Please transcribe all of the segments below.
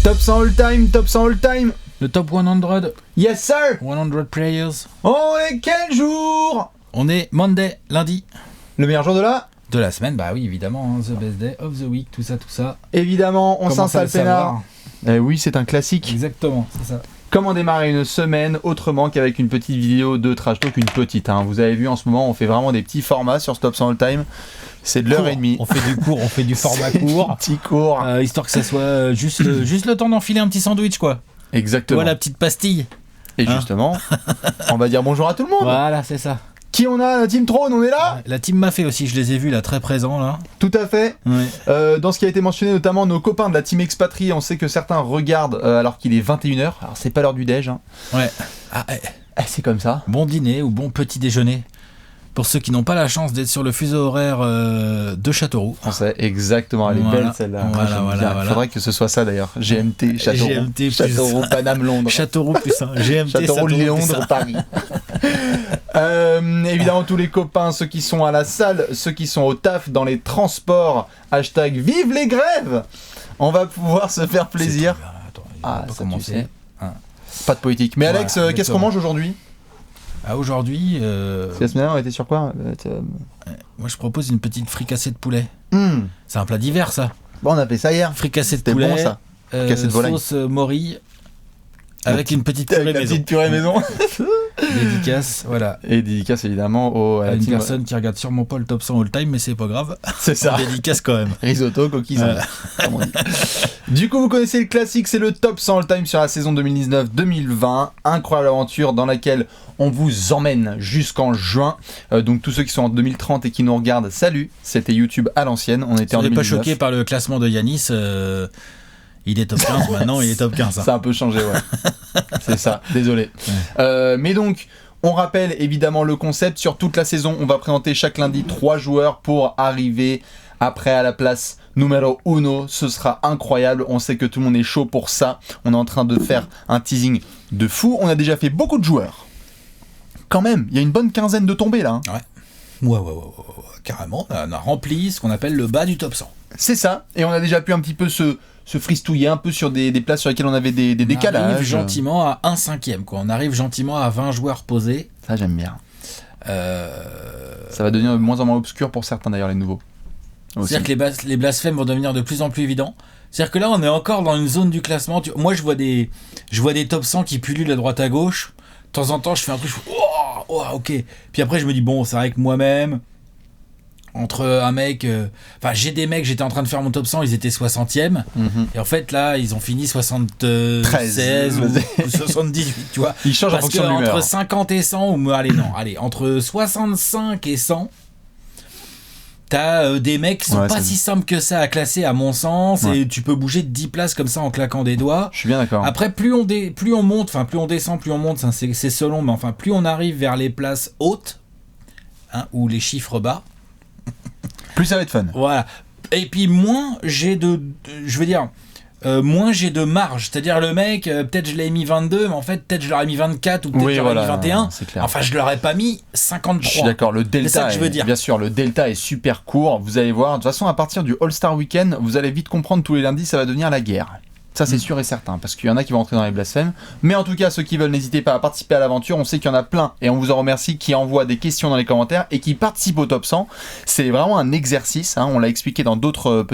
Top 100 all-time, top 100 all-time. Le top 100. Yes, sir. 100 players. On est quel jour? On est Monday, lundi. Le meilleur jour de la semaine, bah oui, évidemment. Hein, the best day of the week, tout ça. Évidemment, on Comment s'installe ça, le peinard. savoir Oui, c'est un classique. Exactement, c'est ça. Comment démarrer une semaine autrement qu'avec une petite vidéo de trash talk, une petite. Hein. Vous avez vu en ce moment, on fait vraiment des petits formats sur ce top 100 all-time. C'est de l'heure et demie. On fait du court, on fait du format court. Petit court. Histoire que ça soit juste le temps d'enfiler un petit sandwich, quoi. Exactement. Voilà, la petite pastille. Et justement, on va dire bonjour à tout le monde. Voilà, c'est ça. Qui on a? La Team Trône, on est là? La team m'a fait aussi, je les ai vus là, très présents là. Tout à fait. Ouais. Dans ce qui a été mentionné, notamment nos copains de la Team Expatrié, on sait que certains regardent alors qu'il est 21h. Alors c'est pas l'heure du déj. Hein. Ouais. C'est comme ça. Bon dîner ou bon petit déjeuner. Pour ceux qui n'ont pas la chance d'être sur le fuseau horaire de Châteauroux. On sait exactement, elle est belle celle-là. Voilà. Il faudrait que ce soit ça d'ailleurs. GMT, Châteauroux. GMT Châteauroux, Paname, Londres. Châteauroux plus un. GMT, Châteauroux, Londres, Paris. Évidemment, tous les copains, ceux qui sont à la salle, ceux qui sont au taf, dans les transports. Hashtag vive les grèves. On va pouvoir se faire plaisir. Ça tu sais. Pas de politique. Mais Alex, qu'est-ce qu'on mange aujourd'hui? Aujourd'hui, la semaine dernière, on était sur quoi? moi je propose une petite fricassée de poulet. C'est un plat d'hiver ça. Bon, on a fait ça hier. Fricassée de C'était poulet, bon, ça. Fricassée de volaille. sauce morille, avec une petite purée Avec la maison. petite purée maison. Dédicace, voilà. Et dédicace évidemment à À la une team. personne qui regarde sûrement pas le top 100 all time, mais c'est pas grave. C'est ça. Dédicace quand même. Risotto, coquille, comme on dit. Du coup, vous connaissez le classique, c'est le top 100 all-time sur la saison 2019-2020. Incroyable aventure dans laquelle on vous emmène jusqu'en juin. Donc tous ceux qui sont en 2030 et qui nous regardent, salut. C'était YouTube à l'ancienne. On était Si en on n'est 2019. pas choqué par le classement de Yanis, il est top 15 maintenant, il est top 15. Hein. Ça a un peu changé, ouais. C'est ça, désolé. Mais donc, on rappelle évidemment le concept. Sur toute la saison, on va présenter chaque lundi 3 joueurs pour arriver après à la place numéro 1. Ce sera incroyable. On sait que tout le monde est chaud pour ça. On est en train de faire un teasing de fou. On a déjà fait beaucoup de joueurs. Quand même, il y a une bonne quinzaine de tombées là. Hein. Ouais, carrément. On a rempli ce qu'on appelle le bas du top 100. C'est ça. Et on a déjà pu un petit peu se fristouiller un peu sur des places sur lesquelles on avait des décalages. On arrive gentiment à 1/5, quoi. On arrive gentiment à 20 joueurs posés. Ça, j'aime bien. Ça va devenir de moins en moins obscur pour certains d'ailleurs, les nouveaux. Aussi. C'est-à-dire que les blasphèmes vont devenir de plus en plus évidents. C'est-à-dire que là, on est encore dans une zone du classement. Moi, je vois des top 100 qui pullulent à droite à gauche. De temps en temps, je fais un truc, je fais, oh, ok. Puis après, je me dis, bon, c'est vrai que moi-même, entre un mec... j'ai des mecs, j'étais en train de faire mon top 100, ils étaient 60e. Et en fait, là, ils ont fini 76 ou 78, tu vois. Ils changent en fonction de l'humeur. Entre 50 et 100, entre 65 et 100... T'as des mecs qui sont pas si simples que ça à classer à mon sens, et tu peux bouger de 10 places comme ça en claquant des doigts. Je suis bien d'accord. Après, plus on monte, plus on descend, plus on monte, c'est selon, mais enfin, plus on arrive vers les places hautes, hein, ou les chiffres bas, plus ça va être fun. Voilà. Et puis moins j'ai moins j'ai de marge. C'est-à-dire le mec, peut-être je l'ai mis 22, mais en fait, peut-être je l'aurais mis 24 ou peut-être je l'aurais mis 21. C'est clair. Enfin, je l'aurais pas mis 53. Je suis d'accord, le delta, c'est ça que je veux dire. Bien sûr, le delta est super court. Vous allez voir, de toute façon, à partir du All-Star Weekend, vous allez vite comprendre, tous les lundis, ça va devenir la guerre. Ça, c'est sûr et certain, parce qu'il y en a qui vont entrer dans les blasphèmes. Mais en tout cas, ceux qui veulent, n'hésitez pas à participer à l'aventure. On sait qu'il y en a plein, et on vous en remercie, qui envoient des questions dans les commentaires et qui participent au top 100. C'est vraiment un exercice, hein, on l'a expliqué dans d'autres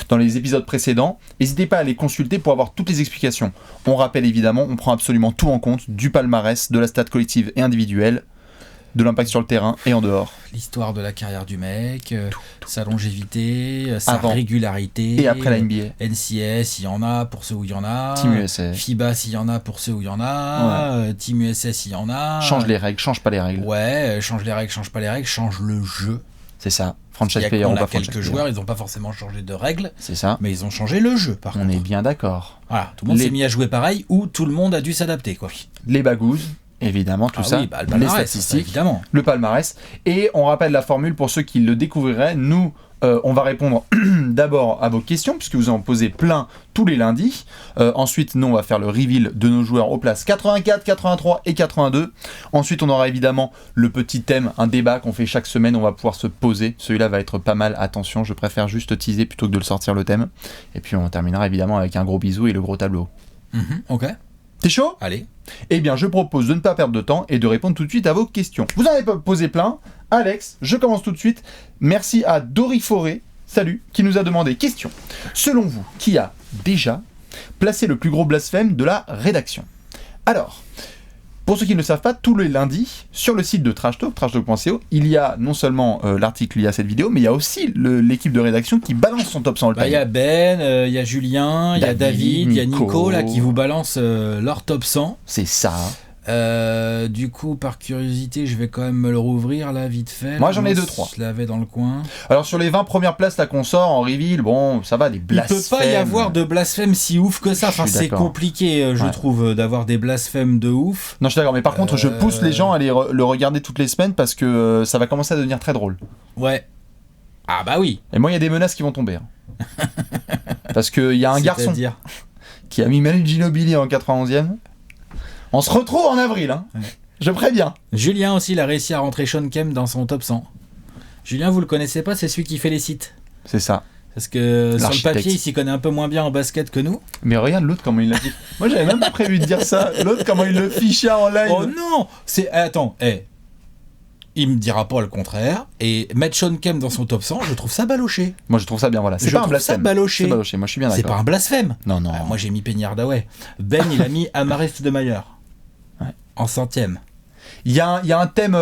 dans les épisodes précédents. N'hésitez pas à les consulter pour avoir toutes les explications. On rappelle évidemment, on prend absolument tout en compte, du palmarès, de la stat collective et individuelle, de l'impact sur le terrain et en dehors. L'histoire de la carrière du mec, sa longévité, sa avant, régularité. Et après la NBA. NCS, s'il y en a, pour ceux où il y en a. Team USA. FIBA, s'il y en a, pour ceux où il y en a. Ouais. Team USA, s'il y en a. Change les règles, change pas les règles. Ouais, change les règles, change pas les règles, change le jeu. C'est ça. Franchise player ou pas franchise quelques joueurs, ils n'ont pas forcément changé de règles. C'est ça. Mais ils ont changé le jeu, par contre. On est bien d'accord. Voilà, tout le monde s'est mis à jouer pareil ou tout le monde a dû s'adapter, quoi. Les bagouses. Évidemment, tout ça, oui, les statistiques, ça, évidemment. Le palmarès. Et on rappelle la formule pour ceux qui le découvriraient. Nous, On va répondre d'abord à vos questions, puisque vous en posez plein tous les lundis. Ensuite, nous, on va faire le reveal de nos joueurs aux places 84, 83 et 82. Ensuite, on aura évidemment le petit thème, un débat qu'on fait chaque semaine. On va pouvoir se poser. Celui-là va être pas mal. Attention, je préfère juste teaser plutôt que de le sortir le thème. Et puis, on terminera évidemment avec un gros bisou et le gros tableau. Ok. T'es chaud ? Allez. Eh bien, je propose de ne pas perdre de temps et de répondre tout de suite à vos questions. Vous en avez posé plein. Alex, je commence tout de suite. Merci à Dory Forêt, salut, qui nous a demandé question. Selon vous, qui a déjà placé le plus gros blasphème de la rédaction ? Alors, pour ceux qui ne le savent pas, tous les lundis, sur le site de Trash Talk, trashtalk.co, il y a non seulement l'article lié à cette vidéo, mais il y a aussi l'équipe de rédaction qui balance son top 100 all time. Il y a Ben, il y a Julien, il y a David, il y a Nico là, qui vous balance leur top 100. C'est ça. Du coup, par curiosité, je vais quand même me le rouvrir là, vite fait. Moi, j'en ai 2-3. Je l'avais dans le coin. Alors, sur les 20 premières places là qu'on sort en reveal, bon, ça va, des blasphèmes. Il peut pas y avoir de blasphème si ouf que ça. Enfin, c'est compliqué, je trouve, d'avoir des blasphèmes de ouf. Non, je suis d'accord, mais par contre, je pousse les gens à le regarder toutes les semaines parce que ça va commencer à devenir très drôle. Ouais. Ah bah oui. Et moi, il y a des menaces qui vont tomber. Hein. Parce qu'il y a un garçon qui a mis Manu Ginobili en 91e. On se retrouve en avril, hein. Ouais. Je préviens. Julien aussi, il a réussi à rentrer Sean Kemp dans son top 100. Julien, vous le connaissez pas, c'est celui qui fait les sites. C'est ça. Parce que sur le papier, il s'y connaît un peu moins bien en basket que nous. Mais regarde l'autre, comment il l'a dit. Moi, j'avais même pas prévu de dire ça. L'autre, comment il le ficha en live. Oh non. Attends, il me dira pas le contraire. Et mettre Sean Kemp dans son top 100, je trouve ça baloché. Moi, je trouve ça bien, voilà. C'est pas un blasphème. C'est baloché. C'est baloché, moi, je suis bien d'accord. C'est pas un blasphème. Non. Moi, j'ai mis Penny Hardaway. Ben, il a mis Amarest de Mayer. Ouais. En 100e. Il y a un thème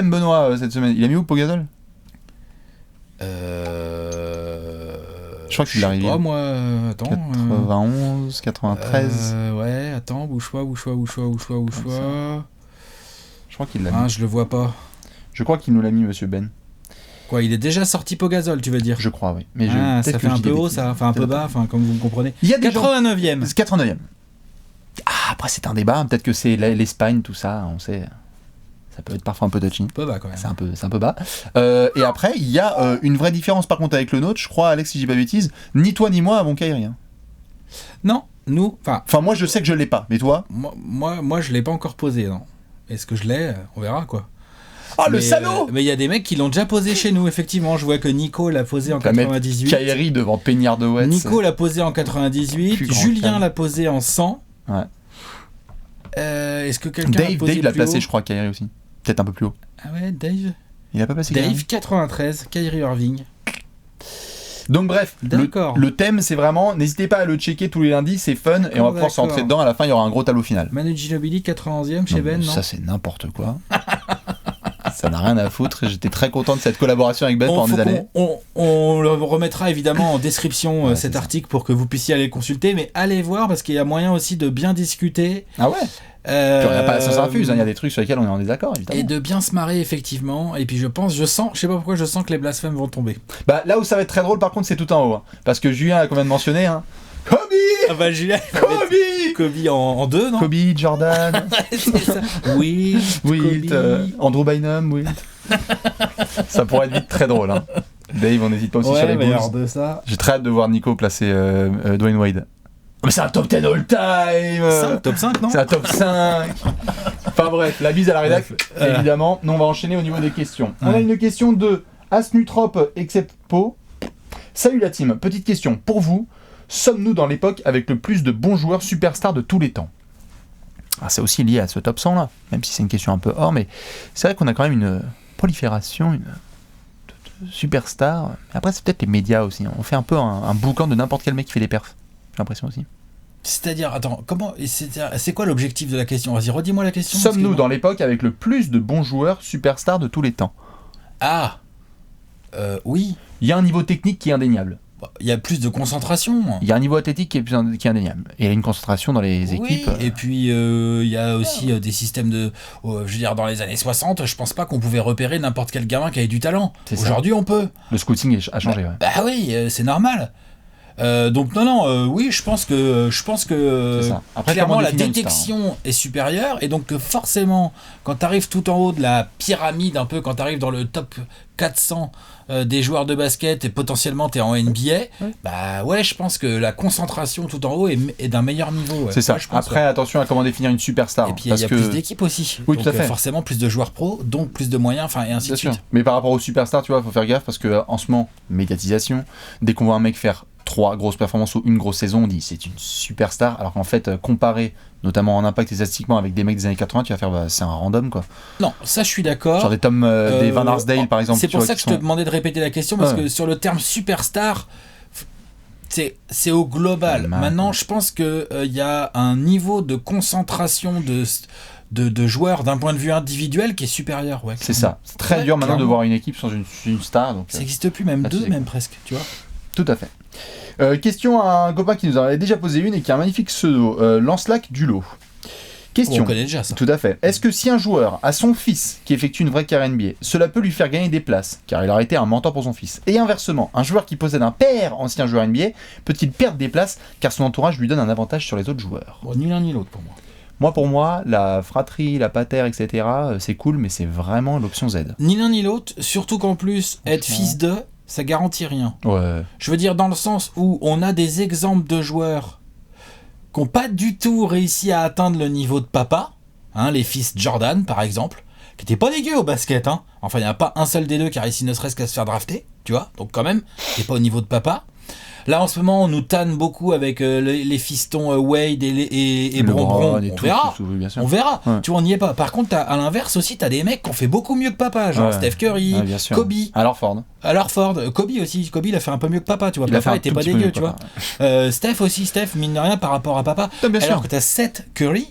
Benoît cette semaine. Il a mis où Pogazol ? Je crois qu'il est arrivé. Pas moi, attends. 91, 93. Ouais, attends, bouge pas. Je crois qu'il l'a mis. Ah, je le vois pas. Je crois qu'il nous l'a mis, monsieur Ben. Quoi, il est déjà sorti Pogazol, tu veux dire ? Je crois, oui. Mais ça fait un peu haut, ça, enfin un peu bas, enfin comme vous me comprenez. Il y a 89e. C'est 89e. Ah, après, c'est un débat. Peut-être que c'est l'Espagne, tout ça, on sait. Ça peut être parfois un peu touchy. Un peu bas quand même. C'est un peu bas. Et après, il y a une vraie différence par contre avec le nôtre. Je crois, Alex, si je dis pas bêtise, ni toi ni moi avons Kyrie. Hein. Non, nous. Enfin, moi je sais que je l'ai pas, mais toi ? Moi je l'ai pas encore posé, non. Est-ce que je l'ai ? On verra quoi. Oh le salaud ! Mais il y a des mecs qui l'ont déjà posé chez nous, effectivement. Je vois que Nico l'a posé en 98. Kyrie devant Penny Hardaway. Nico l'a posé en 98. Julien l'a posé en 100. Ouais. Est-ce que quelqu'un l'a posé Dave l'a placé, je crois, Kyrie aussi. Peut-être un peu plus haut. Ah ouais, Dave. Il a pas passé Dave, Kyrie. 93, Kyrie Irving. Donc bref, le thème c'est vraiment, n'hésitez pas à le checker tous les lundis, c'est fun et on va pouvoir se rentrer dedans, à la fin il y aura un gros tableau final. Manu Ginobili 91e chez Ben, non ? Ça c'est n'importe quoi. Ça n'a rien à foutre, j'étais très content de cette collaboration avec Ben pendant des années. On le remettra évidemment en description cet article pour que vous puissiez aller le consulter, mais allez voir parce qu'il y a moyen aussi de bien discuter. Ah ouais. Il n'y a pas ça s'infuse, il y a des trucs sur lesquels on est en désaccord évidemment. Et de bien se marrer effectivement, et puis je sais pas pourquoi je sens que les blasphèmes vont tomber. Bah là où ça va être très drôle par contre c'est tout en haut, hein, parce que Julien a quand même mentionné, hein. Kobe. Ah bah Julien, Kobe en 2 non ? Kobe, Jordan, c'est ça. Wilt, Andrew Bynum, Wilt. Ça pourrait être vite très drôle, hein. Dave, on n'hésite pas aussi sur les Bulls. J'ai très hâte de voir Nico placer Dwayne Wade. Mais c'est un top 10 all time. C'est un top 5, non ? C'est un top 5. Enfin bref, la bise à la rédac, évidemment. Nous, on va enchaîner au niveau des questions. On a une question de Asnutrop Exceppo. Salut la team, petite question. Pour vous, sommes-nous dans l'époque avec le plus de bons joueurs superstars de tous les temps ? Alors, c'est aussi lié à ce top 100 là, même si c'est une question un peu hors, mais c'est vrai qu'on a quand même une prolifération, de superstars. Après, c'est peut-être les médias aussi. On fait un peu un boucan de n'importe quel mec qui fait des perfs. J'ai l'impression aussi. C'est-à-dire, attends, c'est quoi l'objectif de la question ? Vas-y, redis-moi la question. Sommes-nous dans l'époque avec le plus de bons joueurs superstars de tous les temps ? Ah oui. Il y a un niveau technique qui est indéniable. Il y a plus de concentration. Il y a un niveau athlétique qui est indéniable. Et il y a une concentration dans les équipes. Et puis, il y a aussi des systèmes de... je veux dire, dans les années 60, je pense pas qu'on pouvait repérer n'importe quel gamin qui avait du talent. Aujourd'hui, on peut. Le scouting a changé, ouais. Bah oui, c'est normal. Donc non, oui, je pense que après, clairement la détection est supérieure et donc que forcément quand tu arrives tout en haut de la pyramide un peu, quand tu arrives dans le top 400 des joueurs de basket et potentiellement t'es en NBA, Ouais. bah ouais, je pense que la concentration tout en haut est d'un meilleur niveau. Ouais. C'est ça. Ouais, je pense, Après, attention à comment définir une superstar. et puis il parce y a que... plus d'équipes aussi. Oui, donc tout à fait. forcément plus de joueurs pro, donc plus de moyens, enfin et ainsi Bien de suite. sûr. Mais par rapport aux superstars, tu vois, faut faire gaffe parce que en ce moment, médiatisation, dès qu'on voit un mec faire 3 grosses performances ou une grosse saison, on dit c'est une superstar, alors qu'en fait, comparé notamment en impact et statistiquement avec des mecs des années 80, tu vas faire bah, c'est un random quoi. Non, ça je suis d'accord. Genre des des Van Arsdale par exemple. C'est tu pour vois, ça qui que je te sont- demandais de répéter la question parce Ouais. que sur le terme superstar, c'est au global. Mal. Maintenant, je pense que il y a un niveau de concentration de joueurs d'un point de vue individuel qui est supérieur. Ouais, C'est clairement. ça. C'est très Ouais, dur maintenant de clairement. voir une équipe sans une star. Donc, Ça n'existe plus, même là, tu deux, sais même presque, tu vois. tout à fait. Question à un copain qui nous en avait déjà posé une et qui a un magnifique pseudo, Lancelak Dulot. On Question. connaît déjà ça. Tout à fait. Est-ce que si un joueur a son fils qui effectue une vraie carrière NBA, cela peut lui faire gagner des places, car il aurait été un mentor pour son fils? Et inversement, un joueur qui possède un père ancien joueur NBA peut-il perdre des places, car son entourage lui donne un avantage sur les autres joueurs? Bon, ni l'un ni l'autre pour moi. Pour moi, la fratrie, la pater, etc., c'est cool, mais c'est vraiment l'option Z. Ni l'un ni l'autre, surtout qu'en plus, être Franchement. fils de, ça garantit rien. Ouais. Je veux dire dans le sens où on a des exemples de joueurs qui n'ont pas du tout réussi à atteindre le niveau de papa, hein, les fils Jordan par exemple, qui n'étaient pas dégueux au basket. Hein. Enfin, il n'y en a pas un seul des deux qui a réussi ne serait-ce qu'à se faire drafter, tu vois, donc quand même, t'es pas au niveau de papa. Là en ce moment, on nous tanne beaucoup avec les fistons Wade et LeBron Bron. et On tout, verra. tout, bien sûr. On verra. Ouais. Tu vois, on n'y est pas. Par contre, à l'inverse aussi, t'as des mecs qui ont fait beaucoup mieux que papa, genre Ouais. Steph Curry, Ouais, bien sûr. Kobe. Alors Ford. Alors Ford, Kobe aussi, Kobe il a fait un peu mieux que papa, tu vois. Il a fait Papa un était tout pas petit peu dégueu, mieux tu que vois. papa. Steph aussi, mine de rien par rapport à papa. Bien sûr. Alors que t'as Seth Curry,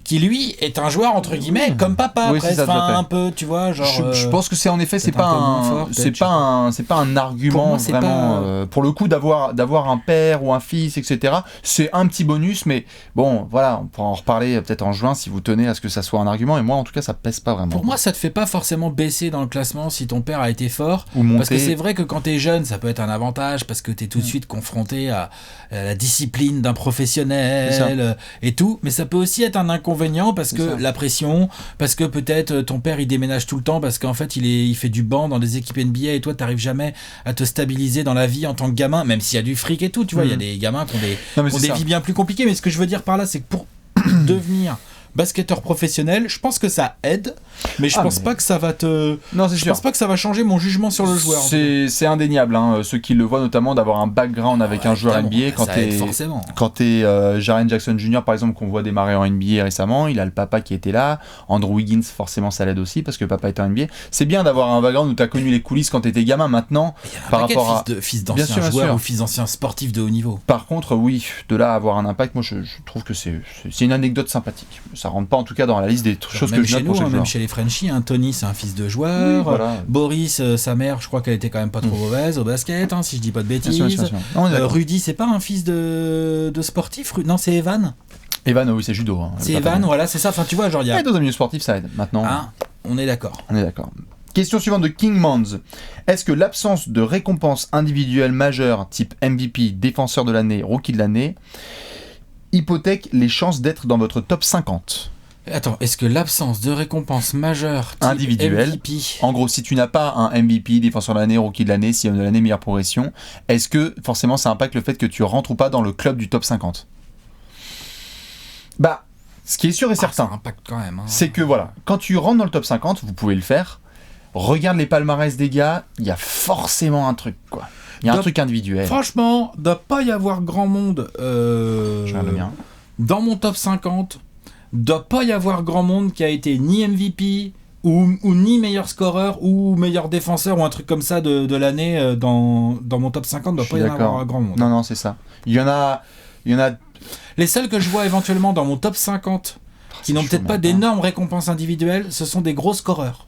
qui lui est un joueur entre guillemets comme papa, Oui, c'est presque, ça, tout à enfin, fait. un peu, tu vois, genre. Je pense que c'est en effet c'est peut-être pas un peu moins un fort, c'est peut-être, pas c'est pas un argument Pour moi, c'est vraiment pas- pour le coup d'avoir un père ou un fils etc. C'est un petit bonus mais bon voilà on pourra en reparler peut-être en juin si vous tenez à ce que ça soit un argument et moi en tout cas ça pèse pas vraiment. Pour moi, ça te fait pas forcément baisser dans le classement si ton père a été fort. ou monter. Parce que c'est vrai que quand t'es jeune, ça peut être un avantage parce que t'es tout de suite confronté à la discipline d'un C'est professionnel et tout. Mais ça peut aussi être un inconvénient parce C'est que ça. la pression, parce que peut-être ton père il déménage tout le temps parce qu'en fait il fait du banc dans des équipes NBA et toi t'arrives jamais à te stabiliser dans la vie en tant que gamin, même s'il y a du fric et tout. Tu vois, il y a des gamins qui ont Non, mais qui ont c'est des ça. vies bien plus compliquées. Mais ce que je veux dire par là, c'est que pour devenir basketteur professionnel, je pense que ça aide, mais je pense pas que ça va te. Non c'est Je sûr. pense pas que ça va changer mon jugement sur le joueur. C'est indéniable hein. Ceux qui le voient notamment d'avoir un background avec un joueur Évidemment, NBA quand ça aide t'es forcément. quand t'es Jaren Jackson Jr. par exemple qu'on voit démarrer en NBA récemment, il a le papa qui était là, Andrew Wiggins forcément ça l'aide aussi parce que papa était en NBA. C'est bien d'avoir un background où t'as connu les coulisses quand t'étais gamin. Maintenant Il y a un par paquet rapport à de fils Bien d'anciens sûr, bien joueurs sûr. ou fils d'anciens sportifs de haut niveau. par contre oui de là à avoir un impact moi je trouve que c'est une anecdote sympathique. Ça rentre pas en tout cas dans la liste des choses Même que je chez note nous, pour chaque même joueur. chez les Frenchies, hein, Tony c'est un fils de Oui, joueur. voilà. Boris, sa mère, je crois qu'elle était quand même pas trop mauvaise au basket, hein, si je dis pas de Bien bêtises. sûr, bien sûr, bien sûr. Non, on est d'accord. Rudy, c'est pas un fils de sportif. Non, c'est Evan. Evan oui c'est judo. Hein, C'est le papa. Evan, voilà, c'est ça. Enfin, tu vois, genre, il y a. Et dans un milieu sportif ça aide. Maintenant Hein, on est d'accord. on est d'accord. Question suivante de King Mons. Est-ce que l'absence de récompense individuelle majeure type MVP, défenseur de l'année, rookie de l'année, hypothèque les chances d'être dans votre top 50 ? Attends, est-ce que l'absence de récompense majeure type Individuelle. MVP, En gros, si tu n'as pas un MVP, défenseur de l'année, rookie de l'année, sixième de l'année, meilleure progression, est-ce que forcément ça impacte le fait que tu rentres ou pas dans le club du top 50 ? Bah, ce qui est sûr et certain, ça impacte quand même. Hein. c'est que voilà, quand tu rentres dans le top 50, vous pouvez le faire, regarde les palmarès des gars, il y a forcément un truc, quoi. Il y a un Doit- truc individuel. Franchement, doit pas y avoir grand monde Je regarde le mien. dans mon top 50. Doit pas y avoir grand monde qui a été ni MVP ou ni meilleur scoreur ou meilleur défenseur ou un truc comme ça de l'année dans mon top 50. Doit Je pas suis y en d'accord. avoir grand monde. Non, non, c'est ça. Il y en a... Les seuls que je vois éventuellement dans mon top 50 qui n'ont c'est peut-être chaud, pas maintenant. d'énormes récompenses individuelles, ce sont des gros scoreurs.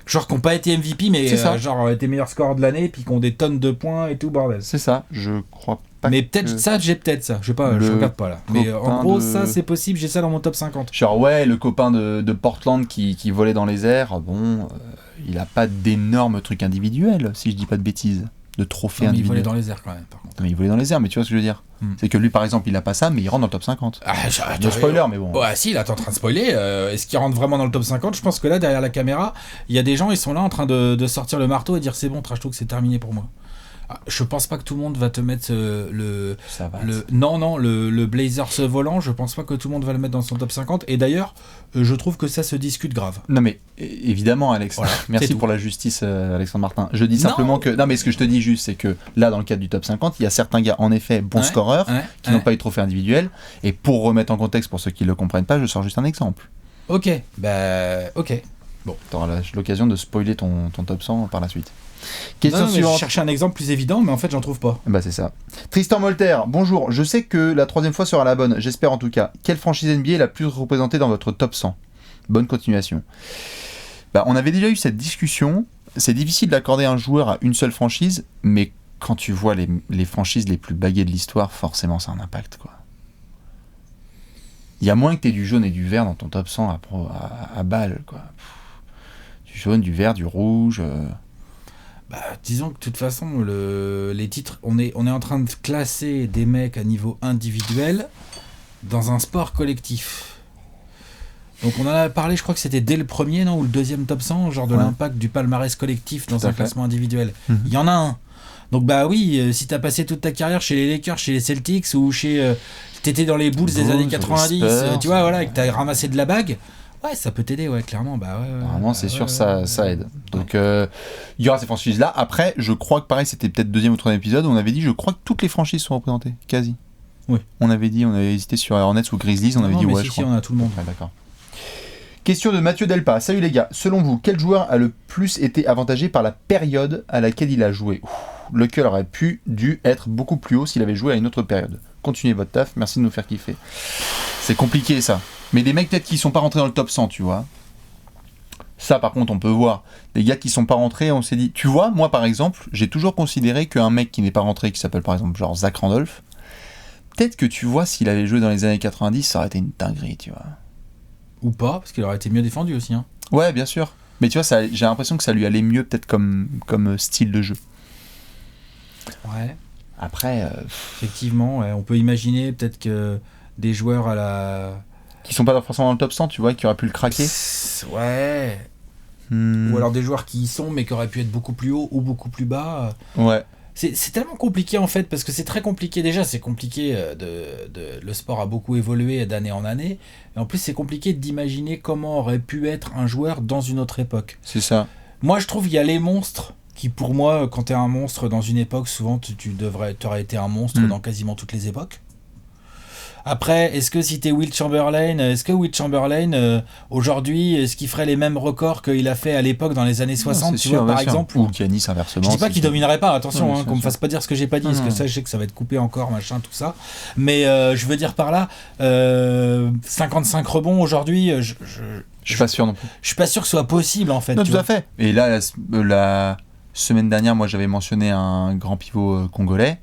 Genre qui n'ont pas été MVP, mais C'est ça. genre été meilleur scoreur de l'année, puis qui ont des tonnes de points et tout, bordel. C'est ça, je crois pas Mais que- peut-être ça, j'ai peut-être ça. Je sais pas, je Le regarde pas là. Mais en copain gros, de- ça c'est possible, j'ai ça dans mon top 50. Genre ouais, le copain de Portland qui volait dans les airs, bon, il a pas d'énormes trucs individuels, si je dis pas de bêtises. de trophées Non, mais il volait individuels. dans les airs quand même, par contre. Mais il volait dans les airs, mais tu vois ce que je veux dire. C'est que lui, par exemple, il a pas ça, mais il rentre dans le top 50. De spoiler, mais bon. Ouais, si, là, t'es en train de spoiler. Est-ce qu'il rentre vraiment dans le top 50 ? Je pense que là, derrière la caméra, il y a des gens, ils sont là en train de sortir le marteau et dire c'est bon, Trash Talk, c'est terminé pour moi. Je pense pas que tout le monde va te mettre le Blazers volant. Je pense pas que tout le monde va le mettre dans son top 50. Et d'ailleurs, je trouve que ça se discute grave. Non mais évidemment Alex, Voilà, merci c'est pour la justice Alexandre Martin. Je dis simplement que non mais ce que je te dis juste c'est que là dans le cadre du top 50, il y a certains gars en effet bons scoreurs qui n'ont pas eu de trophée individuel et pour remettre en contexte pour ceux qui le comprennent pas, je sors juste un exemple. Ok, ok. Bon, tu auras l'occasion de spoiler ton top 100 par la suite. Question non, suivante. Je cherchais un exemple plus évident, mais en fait, j'en trouve pas. Bah c'est ça. Tristan Molter, bonjour. Je sais que la 3e fois sera la bonne, j'espère en tout cas. Quelle franchise NBA est la plus représentée dans votre top 100 ? Bonne continuation. Bah, on avait déjà eu cette discussion. C'est difficile d'accorder un joueur à une seule franchise, mais quand tu vois les franchises les plus baguées de l'histoire, forcément ça a un impact, quoi. Il y a moins que tu aies du jaune et du vert dans ton top 100 à balle, quoi. Du jaune, du vert, du rouge. Bah, disons que de toute façon, les titres, on est en train de classer des mecs à niveau individuel dans un sport collectif. Donc on en a parlé, je crois que c'était dès le premier, non, ou le deuxième top 100, genre de l'impact du palmarès collectif dans un classement individuel. Il y en a un. Donc bah oui, si t'as passé toute ta carrière chez les Lakers, chez les Celtics, ou t'étais dans les Bulls des années 90, tu vois, voilà, et que t'as ramassé de la bague, ouais, ça peut t'aider, ouais, clairement. Bah ouais. Vraiment, c'est sûr, ça aide. Donc, il y aura ces franchises-là. Après, je crois que pareil, c'était peut-être 2e ou 3e épisode, on avait dit, je crois que toutes les franchises sont représentées, quasi. Oui. On avait hésité sur Hornets ou Grizzlies, on avait dit, ouais, je crois. on a tout le monde. Ouais, d'accord. Question de Mathieu Delpa. Salut les gars, selon vous, quel joueur a le plus été avantagé par la période à laquelle il a joué ? Lequel aurait dû être beaucoup plus haut s'il avait joué à une autre période ? Continuez votre taf, merci de nous faire kiffer. C'est compliqué ça. Mais des mecs peut-être qui sont pas rentrés dans le top 100, tu vois. Ça par contre on peut voir. Des gars qui sont pas rentrés, on s'est dit... Tu vois, moi par exemple, j'ai toujours considéré qu'un mec qui n'est pas rentré, qui s'appelle par exemple genre Zach Randolph, peut-être que tu vois, s'il avait joué dans les années 90, ça aurait été une dinguerie, tu vois. Ou pas, parce qu'il aurait été mieux défendu aussi. Hein. Ouais, bien sûr. Mais tu vois, j'ai l'impression que ça lui allait mieux peut-être comme style de jeu. Ouais. Après... Effectivement, ouais, on peut imaginer peut-être que des joueurs à la... qui sont pas forcément dans le top 100, tu vois, qui auraient pu le craquer. Ouais. Ou alors des joueurs qui y sont, mais qui auraient pu être beaucoup plus haut ou beaucoup plus bas. Ouais. C'est tellement compliqué en fait, parce que c'est très compliqué. Déjà, c'est compliqué, le sport a beaucoup évolué d'année en année. Et en plus, c'est compliqué d'imaginer comment aurait pu être un joueur dans une autre époque. C'est ça. Moi, je trouve qu'il y a les monstres qui, pour moi, quand t'es un monstre dans une époque, souvent, t'aurais été un monstre dans quasiment toutes les époques. Après, est-ce que si t'es Wilt Chamberlain, aujourd'hui, est-ce qu'il ferait les mêmes records qu'il a fait à l'époque dans les années 60, tu vois, par exemple ? Ou Giannis inversement. Je dis pas qu'il dominerait pas, attention, non, qu'on me fasse pas dire ce que j'ai pas dit, parce que ça, je sais que ça va être coupé encore, machin, tout ça. Mais je veux dire par là, 55 rebonds aujourd'hui, je suis pas sûr non plus. Je suis pas sûr que ce soit possible, en fait. Non, tout à fait. Et là, la semaine dernière, moi, j'avais mentionné un grand pivot congolais.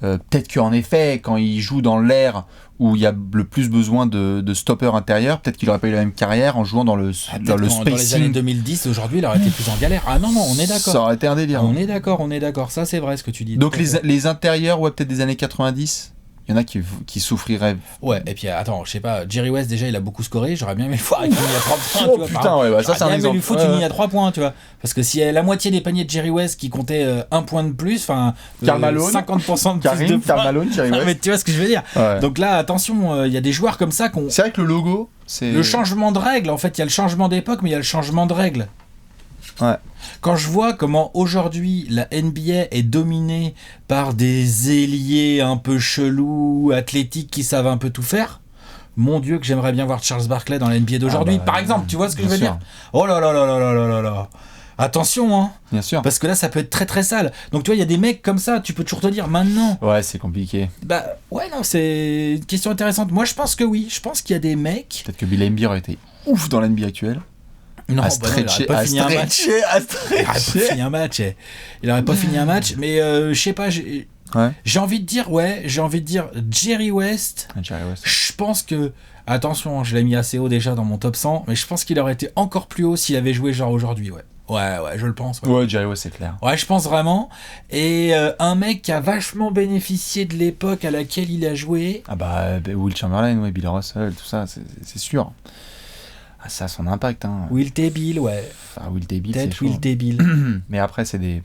Peut-être qu'en effet, quand il joue dans l'air où il y a le plus besoin de stopper intérieur, peut-être qu'il n'aurait pas eu la même carrière en jouant dans le spacing. Dans les années 2010, aujourd'hui, il aurait été plus en galère. Ah non, on est d'accord. Ça aurait été un délire. On est d'accord. Ça, c'est vrai ce que tu dis. Donc les intérieurs, ouais, peut-être des années 90. Il y en a qui souffriraient. Ouais, et puis attends, je sais pas, Jerry West déjà il a beaucoup scoré, j'aurais bien aimé le voir avec une ligne à 3 points. Oh putain, ouais, ça c'est un exemple. J'aurais bien aimé lui foutre une ligne à 3 points, tu vois. Parce que si la moitié des paniers de Jerry West qui comptaient 1 point de plus, enfin 50% de plus de points. Karl Malone, Jerry West. Mais tu vois ce que je veux dire. Ouais. Donc là, attention, il y a des joueurs comme ça qu'on. C'est vrai que le logo, c'est. Le changement de règle, en fait, il y a le changement d'époque, mais il y a le changement de règle. Ouais. Quand je vois comment aujourd'hui la NBA est dominée par des ailiers un peu chelous, athlétiques qui savent un peu tout faire, mon Dieu que j'aimerais bien voir Charles Barkley dans la NBA d'aujourd'hui, par exemple, tu vois ce que je veux dire ? Oh là là là là là là là. Attention, hein. Bien sûr. Parce que là, ça peut être très très sale. Donc tu vois, il y a des mecs comme ça, tu peux toujours te dire maintenant. Ouais, c'est compliqué. Bah ouais, non, c'est une question intéressante. Moi, je pense que oui. Je pense qu'il y a des mecs. Peut-être que Bill Laimbeer aurait été ouf dans la NBA actuelle. Non, il aurait pas fini un match. Il aurait pas fini un match, mais je sais pas. J'ai envie de dire, Jerry West. Je pense que, attention, je l'ai mis assez haut déjà dans mon top 100, mais je pense qu'il aurait été encore plus haut s'il avait joué genre aujourd'hui, ouais. Ouais, je le pense. Ouais, Jerry West, c'est clair. Ouais, je pense vraiment. Et un mec qui a vachement bénéficié de l'époque à laquelle il a joué. Ah bah, Will Chamberlain, ouais, Bill Russell, tout ça, c'est sûr. Ah, ça a son impact. Hein. Will T. Bill, ouais. Enfin, Will T. Bill, c'est Peut-être chaud. Will T. Bill. Mais après, c'est des...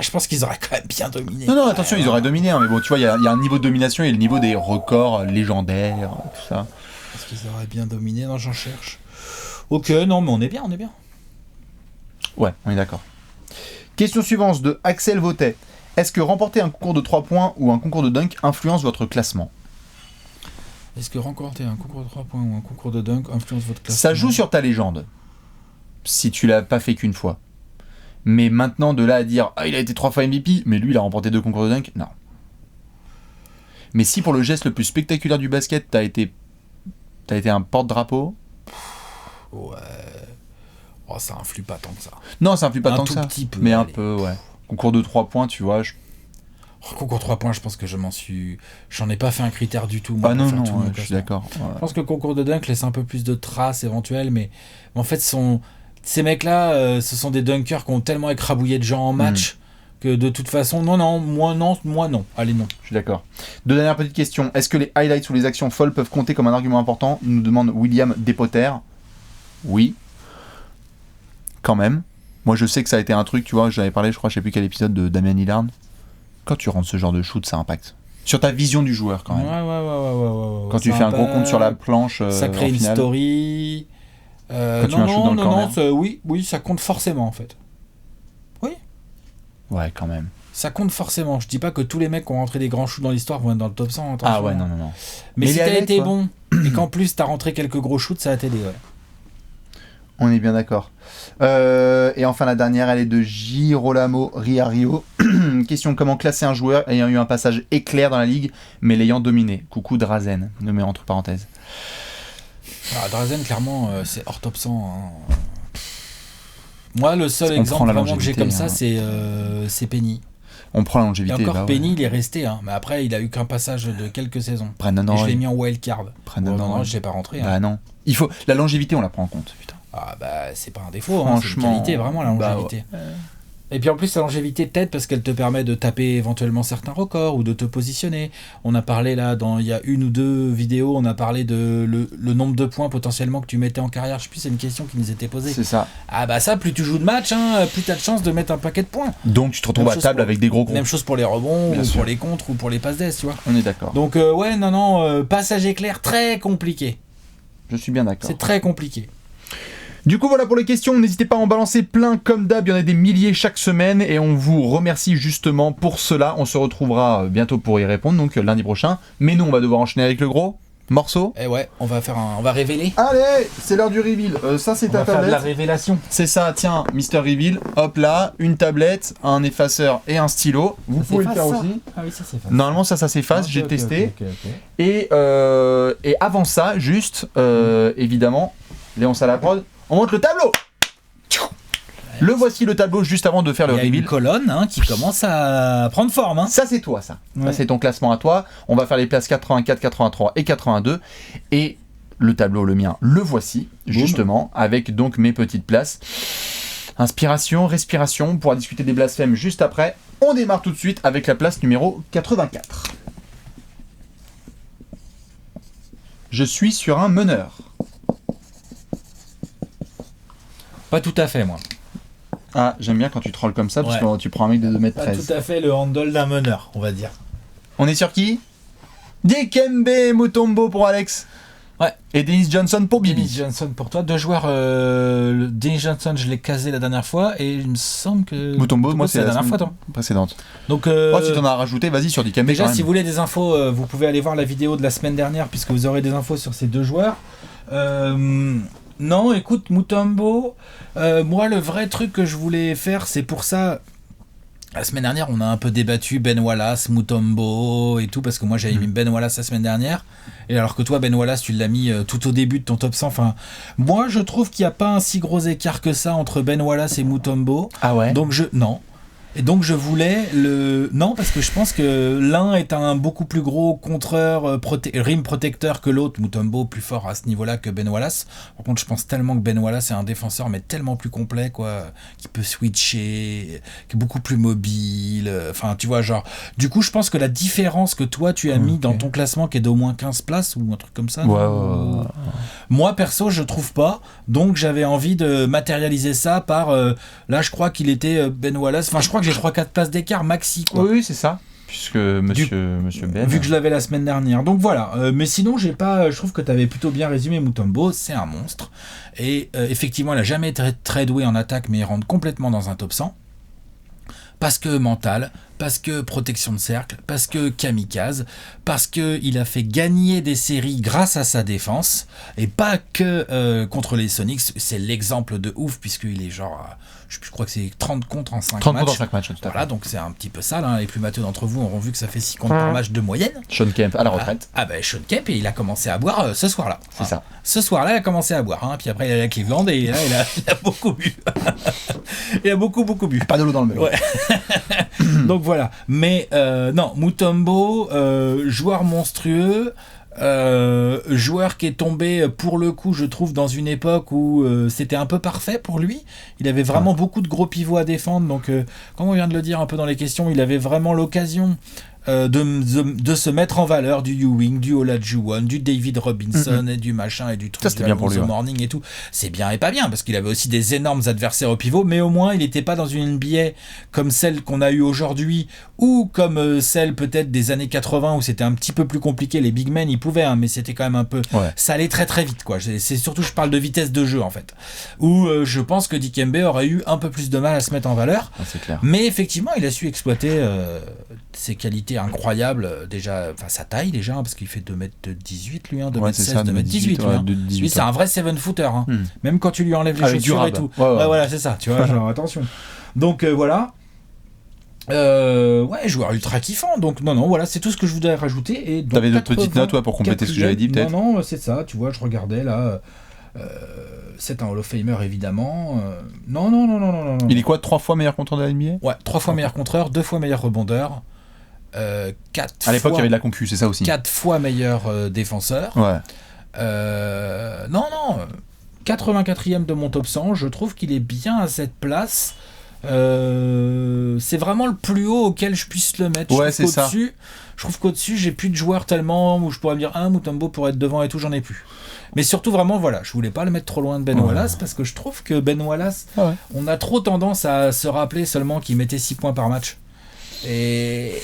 Je pense qu'ils auraient quand même bien dominé. Non, attention, ils auraient dominé, hein, mais bon, tu vois, il y a un niveau de domination et le niveau des records légendaires, tout ça. Est-ce qu'ils auraient bien dominé? Non, j'en cherche. Ok, non, mais on est bien. Ouais, on est d'accord. Question suivante de Axel Vautet. Est-ce que remporter un concours de 3 points ou un concours de dunk influence votre classement? Est-ce que remporter un concours de 3 points ou un concours de dunk influence votre classement? Ça joue sur ta légende, si tu l'as pas fait qu'une fois. Mais maintenant, de là à dire il a été 3 fois MVP, mais lui il a remporté 2 concours de dunk, non. Mais si pour le geste le plus spectaculaire du basket, t'as été un porte-drapeau. Ouais. Oh, ça influe pas tant que ça. Non, ça influe pas tant que ça. Un tout petit peu. Mais allez. un peu, ouais. Concours de 3 points, tu vois. Concours 3 points, je pense que j'en ai pas fait un critère du tout. Moi, Ah pour non, faire tout mon je suis classement. d'accord. Je Ouais. pense que le concours de dunk laisse un peu plus de traces éventuelles, mais en fait, ces mecs-là, ce sont des dunkers qui ont tellement écrabouillé de gens en match que de toute façon, moi non. Allez, non. Je suis d'accord. Deux dernières petites questions. Est-ce que les highlights ou les actions folles peuvent compter comme un argument important? Nous demande William Despoter. Oui. Quand même. Moi, je sais que ça a été un truc, tu vois, j'avais parlé, je crois, je sais plus quel épisode de Damian Lillard. Quand tu rentres ce genre de shoot, ça impacte. Sur ta vision du joueur, quand même. Ouais. Quand tu fais un gros compte sur la planche, ça crée en une finale. story. Quand tu mets un shoot dans le corner. Oui, ça compte forcément en fait. Ouais, quand même. Ça compte forcément. Je dis pas que tous les mecs qui ont rentré des grands shoots dans l'histoire vont être dans le top 100. Ah ouais, non. Mais Mais si les t'as highlights, été quoi. bon et qu'en plus t'as rentré quelques gros shoots, ça va t'aider. Ouais. On est bien d'accord. Et enfin, la dernière, elle est de Girolamo Riario. Question: comment classer un joueur ayant eu un passage éclair dans la ligue, mais l'ayant dominé? Coucou Drazen, nommé entre parenthèses. Drazen, clairement, c'est hors top 100. Hein. Moi, le seul On prend exemple la vraiment que j'ai longévité, comme ça, hein. c'est Penny. On prend la Et longévité. encore, bah ouais. Penny, il est resté. Hein. Mais après, il a eu qu'un passage de quelques saisons. Brandon Et je l'ai Roy. mis en wildcard. Brandon Non, Roy. je l'ai pas rentré. Hein. Bah non. Il faut... La longévité, on la prend en compte. Putain. Ah bah, c'est pas un défaut. Hein. C'est une Franchement, qualité, vraiment, la bah longévité. Et puis en plus, la longévité t'aide parce qu'elle te permet de taper éventuellement certains records ou de te positionner. On a parlé là, il y a une ou deux vidéos, on a parlé de le nombre de points potentiellement que tu mettais en carrière. Je sais plus, c'est une question qui nous était posée. C'est ça. Ah bah ça, plus tu joues de match, hein, plus t'as de chances de mettre un paquet de points. Donc tu te retrouves Même à chose table pour- avec des gros Même chose pour les rebonds, Bien ou sûr. pour les contres, ou pour les passes d'aise, tu vois. On est d'accord. Donc passage éclair, très compliqué. Je suis bien d'accord. C'est très compliqué. Du coup, voilà pour les questions. N'hésitez pas à en balancer plein comme d'hab. Il y en a des milliers chaque semaine et on vous remercie justement pour cela. On se retrouvera bientôt pour y répondre, donc lundi prochain. Mais nous, on va devoir enchaîner avec le gros morceau. Et ouais, on va révéler. Allez, c'est l'heure du reveal. Ça, c'est On ta va faire de la tablette. révélation. C'est ça, tiens, Mister Reveal. Hop là, une tablette, un effaceur et un stylo. Vous pouvez le faire aussi. Ah oui, ça c'est facile. Normalement, ça s'efface. J'ai testé. Ok. Et avant ça, juste, évidemment, Léon Salaprod, on monte le tableau. Le voici le tableau juste avant de faire le Il y a une reveal. colonne hein, qui commence à prendre forme. Hein. Ça c'est toi ça. Ouais. Ça c'est ton classement à toi. On va faire les places 84, 83 et 82. Et le tableau, le mien, le voici, justement, avec donc mes petites places. Inspiration, respiration, on pourra discuter des blasphèmes juste après. On démarre tout de suite avec la place numéro 84. Je suis sur un meneur. Pas tout à fait, moi. Ah, j'aime bien quand tu trolls comme ça, parce Ouais. que tu prends un mec de 2m13. Pas tout à fait le handle d'un meneur, on va dire. On est sur qui? Dikembe Mutombo pour Alex. Ouais. Et Dennis Johnson pour Bibi. Dennis Johnson pour toi. Deux joueurs. Dennis Johnson, je l'ai casé la dernière fois et il me semble que. Mutombo, moi c'est la dernière fois, toi. précédente. Donc. Oh, si t'en as rajouté, vas-y sur Dikembe Déjà, quand même. si vous voulez des infos, vous pouvez aller voir la vidéo de la semaine dernière puisque vous aurez des infos sur ces deux joueurs. Non, écoute, Mutombo, moi le vrai truc que je voulais faire, c'est pour ça. La semaine dernière, on a un peu débattu Ben Wallace, Mutombo et tout, parce que moi j'avais mis Ben Wallace la semaine dernière, et alors que toi, Ben Wallace, tu l'as mis tout au début de ton top 100. Enfin, moi je trouve qu'il n'y a pas un si gros écart que ça entre Ben Wallace et Mutombo. Ah ouais. Donc non. Et donc je voulais non, parce que je pense que l'un est un beaucoup plus gros contreur, rim protecteur que l'autre. Mutombo plus fort à ce niveau-là que Ben Wallace. Par contre, je pense tellement que Ben Wallace est un défenseur, mais tellement plus complet, quoi, qui peut switcher, qui est beaucoup plus mobile. Enfin, tu vois, genre. Du coup, je pense que la différence que toi tu as mis dans ton classement, qui est d'au moins 15 places ou un truc comme ça. Ouais. Moi, perso, je trouve pas. Donc, j'avais envie de matérialiser ça par. Là, je crois qu'il était Ben Wallace. Enfin, je crois que j'ai 3-4 places d'écart maxi, quoi. Oui, c'est ça. Puisque monsieur Ben. Vu que je l'avais la semaine dernière. Donc voilà. Mais sinon, je trouve que tu avais plutôt bien résumé Mutombo. C'est un monstre. Et effectivement, il a jamais été très doué en attaque, mais il rentre complètement dans un top 100. Parce que mental, parce que protection de cercle, parce que kamikaze, parce qu'il a fait gagner des séries grâce à sa défense, et pas que contre les Sonics. C'est l'exemple de ouf, puisqu'il est genre, je crois que c'est 30 contre en 5 matchs. 30 contre en 5 matchs, tout à fait. Voilà, donc c'est un petit peu ça, là. Les plus matheux d'entre vous auront vu que ça fait 6 contre par match de moyenne. Sean Kemp à la retraite. Sean Kemp, et il a commencé à boire ce soir-là. C'est ça. Ce soir-là, il a commencé à boire. Puis après, il est allé à Cleveland, et là, il a beaucoup bu. Il a beaucoup bu. Pas de l'eau dans le melon. Ouais. Donc voilà. Mais non, Mutombo, joueur monstrueux, joueur qui est tombé pour le coup, je trouve, dans une époque où c'était un peu parfait pour lui. Il avait vraiment beaucoup de gros pivots à défendre. Donc, comme on vient de le dire un peu dans les questions, il avait vraiment l'occasion de se mettre en valeur du Ewing, du Olajuwon, du David Robinson et du machin et du truc. Ça, c'était bien pour lui. Morning et tout. C'est bien et pas bien parce qu'il avait aussi des énormes adversaires au pivot, mais au moins il n'était pas dans une NBA comme celle qu'on a eue aujourd'hui ou comme celle peut-être des années 80 où c'était un petit peu plus compliqué. Les big men ils pouvaient, mais c'était quand même un peu. Ouais. Ça allait très très vite, quoi. C'est surtout, je parle de vitesse de jeu en fait. Où je pense que Dikembe aurait eu un peu plus de mal à se mettre en valeur. C'est clair. Mais effectivement, il a su exploiter ses qualités incroyables, déjà, enfin sa taille déjà, parce qu'il fait 2m18 lui, 2m16, 2m18 lui. Lui c'est un vrai 7-footer, hein. Même quand tu lui enlèves les chaussures et tout. Ouais. Voilà, c'est ça, tu vois, genre attention. Donc voilà. Joueur ultra kiffant. Donc non, voilà, c'est tout ce que je voudrais rajouter. T'avais d'autres petites notes pour compléter ce que j'avais dit peut-être? Non, c'est ça, tu vois, je regardais là. C'est un Hall of Famer évidemment. Non. Il est quoi, 3 fois meilleur contreur de la NBA? Ouais, 3 fois meilleur contreur, 2 fois meilleur rebondeur. 4 à l'époque, il y avait de la concu, c'est ça aussi. 4 fois meilleur défenseur. Ouais. 84e de mon top 100. Je trouve qu'il est bien à cette place. C'est vraiment le plus haut auquel je puisse le mettre. Ouais, c'est ça. Je trouve qu'au-dessus, j'ai plus de joueurs tellement où je pourrais me dire Mutombo pourrait être devant et tout, j'en ai plus. Mais surtout, vraiment, voilà, je voulais pas le mettre trop loin de Ben Wallace parce que je trouve que Ben Wallace, on a trop tendance à se rappeler seulement qu'il mettait 6 points par match. Et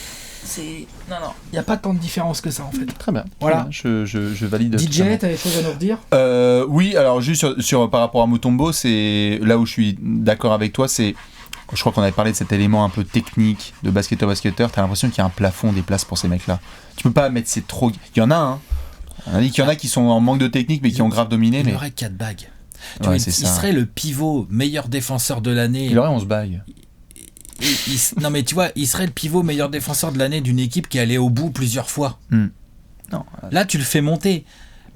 c'est. Non, il n'y a pas tant de différence que ça en fait. Très bien. Voilà. Je valide. DJ, t'as des choses à nous redire? Oui, alors juste par rapport à Mutombo, c'est là où je suis d'accord avec toi, c'est. Je crois qu'on avait parlé de cet élément un peu technique de basketteur, t'as l'impression qu'il y a un plafond des places pour ces mecs-là. Tu peux pas mettre, c'est trop. Il y en a, hein. On a dit qu'il y en a qui sont en manque de technique mais qui ont grave dominé. Il aurait 4 bagues. Ouais, il serait le pivot meilleur défenseur de l'année. Il aurait 11 bagues. Non mais tu vois, il serait le pivot meilleur défenseur de l'année d'une équipe qui allait au bout plusieurs fois. Non. Là tu le fais monter.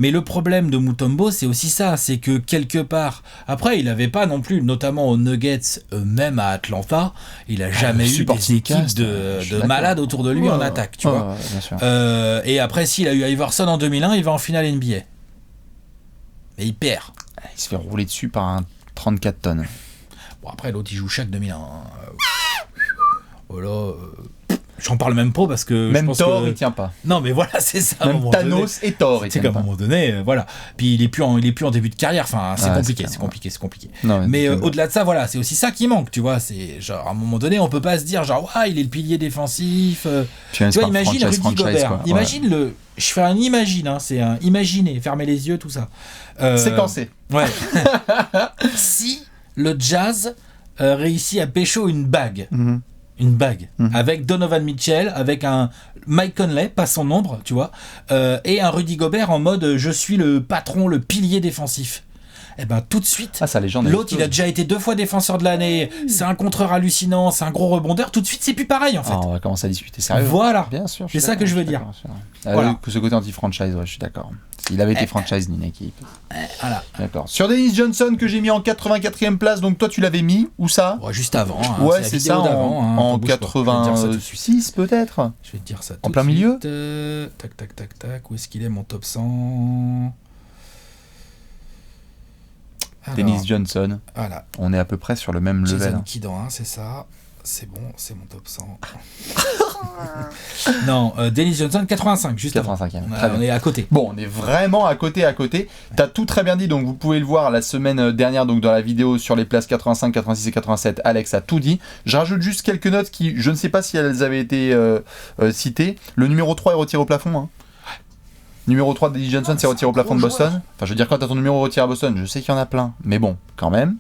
Mais le problème de Mutombo, c'est aussi ça, c'est que quelque part, après il n'avait pas non plus, notamment aux Nuggets, même à Atlanta, il a jamais eu des équipes de malades autour de lui en attaque, tu vois. Bien sûr. Et après, s'il a eu Iverson en 2001, il va en finale NBA. Mais il perd. Il se fait rouler dessus par un 34 tonnes. Bon après l'autre il joue chaque 2001. Voilà. J'en parle même pas parce que même je pense Thor que... il tient pas. Non mais voilà, c'est ça. Même Thanos et Thor c'est qu'à un moment donné, voilà. Puis il est plus en début de carrière. Enfin, c'est compliqué. Non, mais au-delà de ça, voilà, c'est aussi ça qui manque, tu vois. C'est genre à un moment donné, on peut pas se dire genre il est le pilier défensif. Tu vois, imagine Rudy Gobert. Imagine le. Je fais un imagine, hein, c'est un imaginer, fermer les yeux, tout ça. Séquencé. Ouais. Si le Jazz réussit à pécho une bague. Une bague avec Donovan Mitchell, avec un Mike Conley, pas son nombre, tu vois, et un Rudy Gobert en mode je suis le patron, le pilier défensif. et ben tout de suite, sa légende l'autre il a déjà été 2 fois défenseur de l'année, c'est un contreur hallucinant, c'est un gros rebondeur, tout de suite c'est plus pareil en fait. On va commencer à discuter sérieux. Voilà, bien sûr. c'est ça que je veux dire. Voilà. Ce côté anti-franchise, ouais, je suis d'accord. S'il avait été franchise, d'une équipe. Voilà. D'accord. Sur Dennis Johnson, que j'ai mis en 84e place, donc toi tu l'avais mis, où ça? Juste avant. Ouais, c'est ça, en 86 peut-être. Je vais te dire ça tout en plein de milieu. Tac, tac, tac, tac. Où est-ce qu'il est mon top 100? Alors, Dennis Johnson. Voilà. On est à peu près sur le même level. Jason Kidd en 1, c'est ça. C'est bon, c'est mon top 100. Non, Dennis Johnson, 85, juste 85e. on est à côté. Bon, on est vraiment à côté. T'as tout très bien dit, donc vous pouvez le voir la semaine dernière, donc dans la vidéo sur les places 85, 86 et 87, Alex a tout dit. Je rajoute juste quelques notes qui, je ne sais pas si elles avaient été citées. Le numéro 3 est retiré au plafond, hein. Numéro 3 de Dennis Johnson, c'est retiré au plafond de Boston. Enfin, je veux dire, quand t'as ton numéro retiré à Boston, je sais qu'il y en a plein, mais bon, quand même.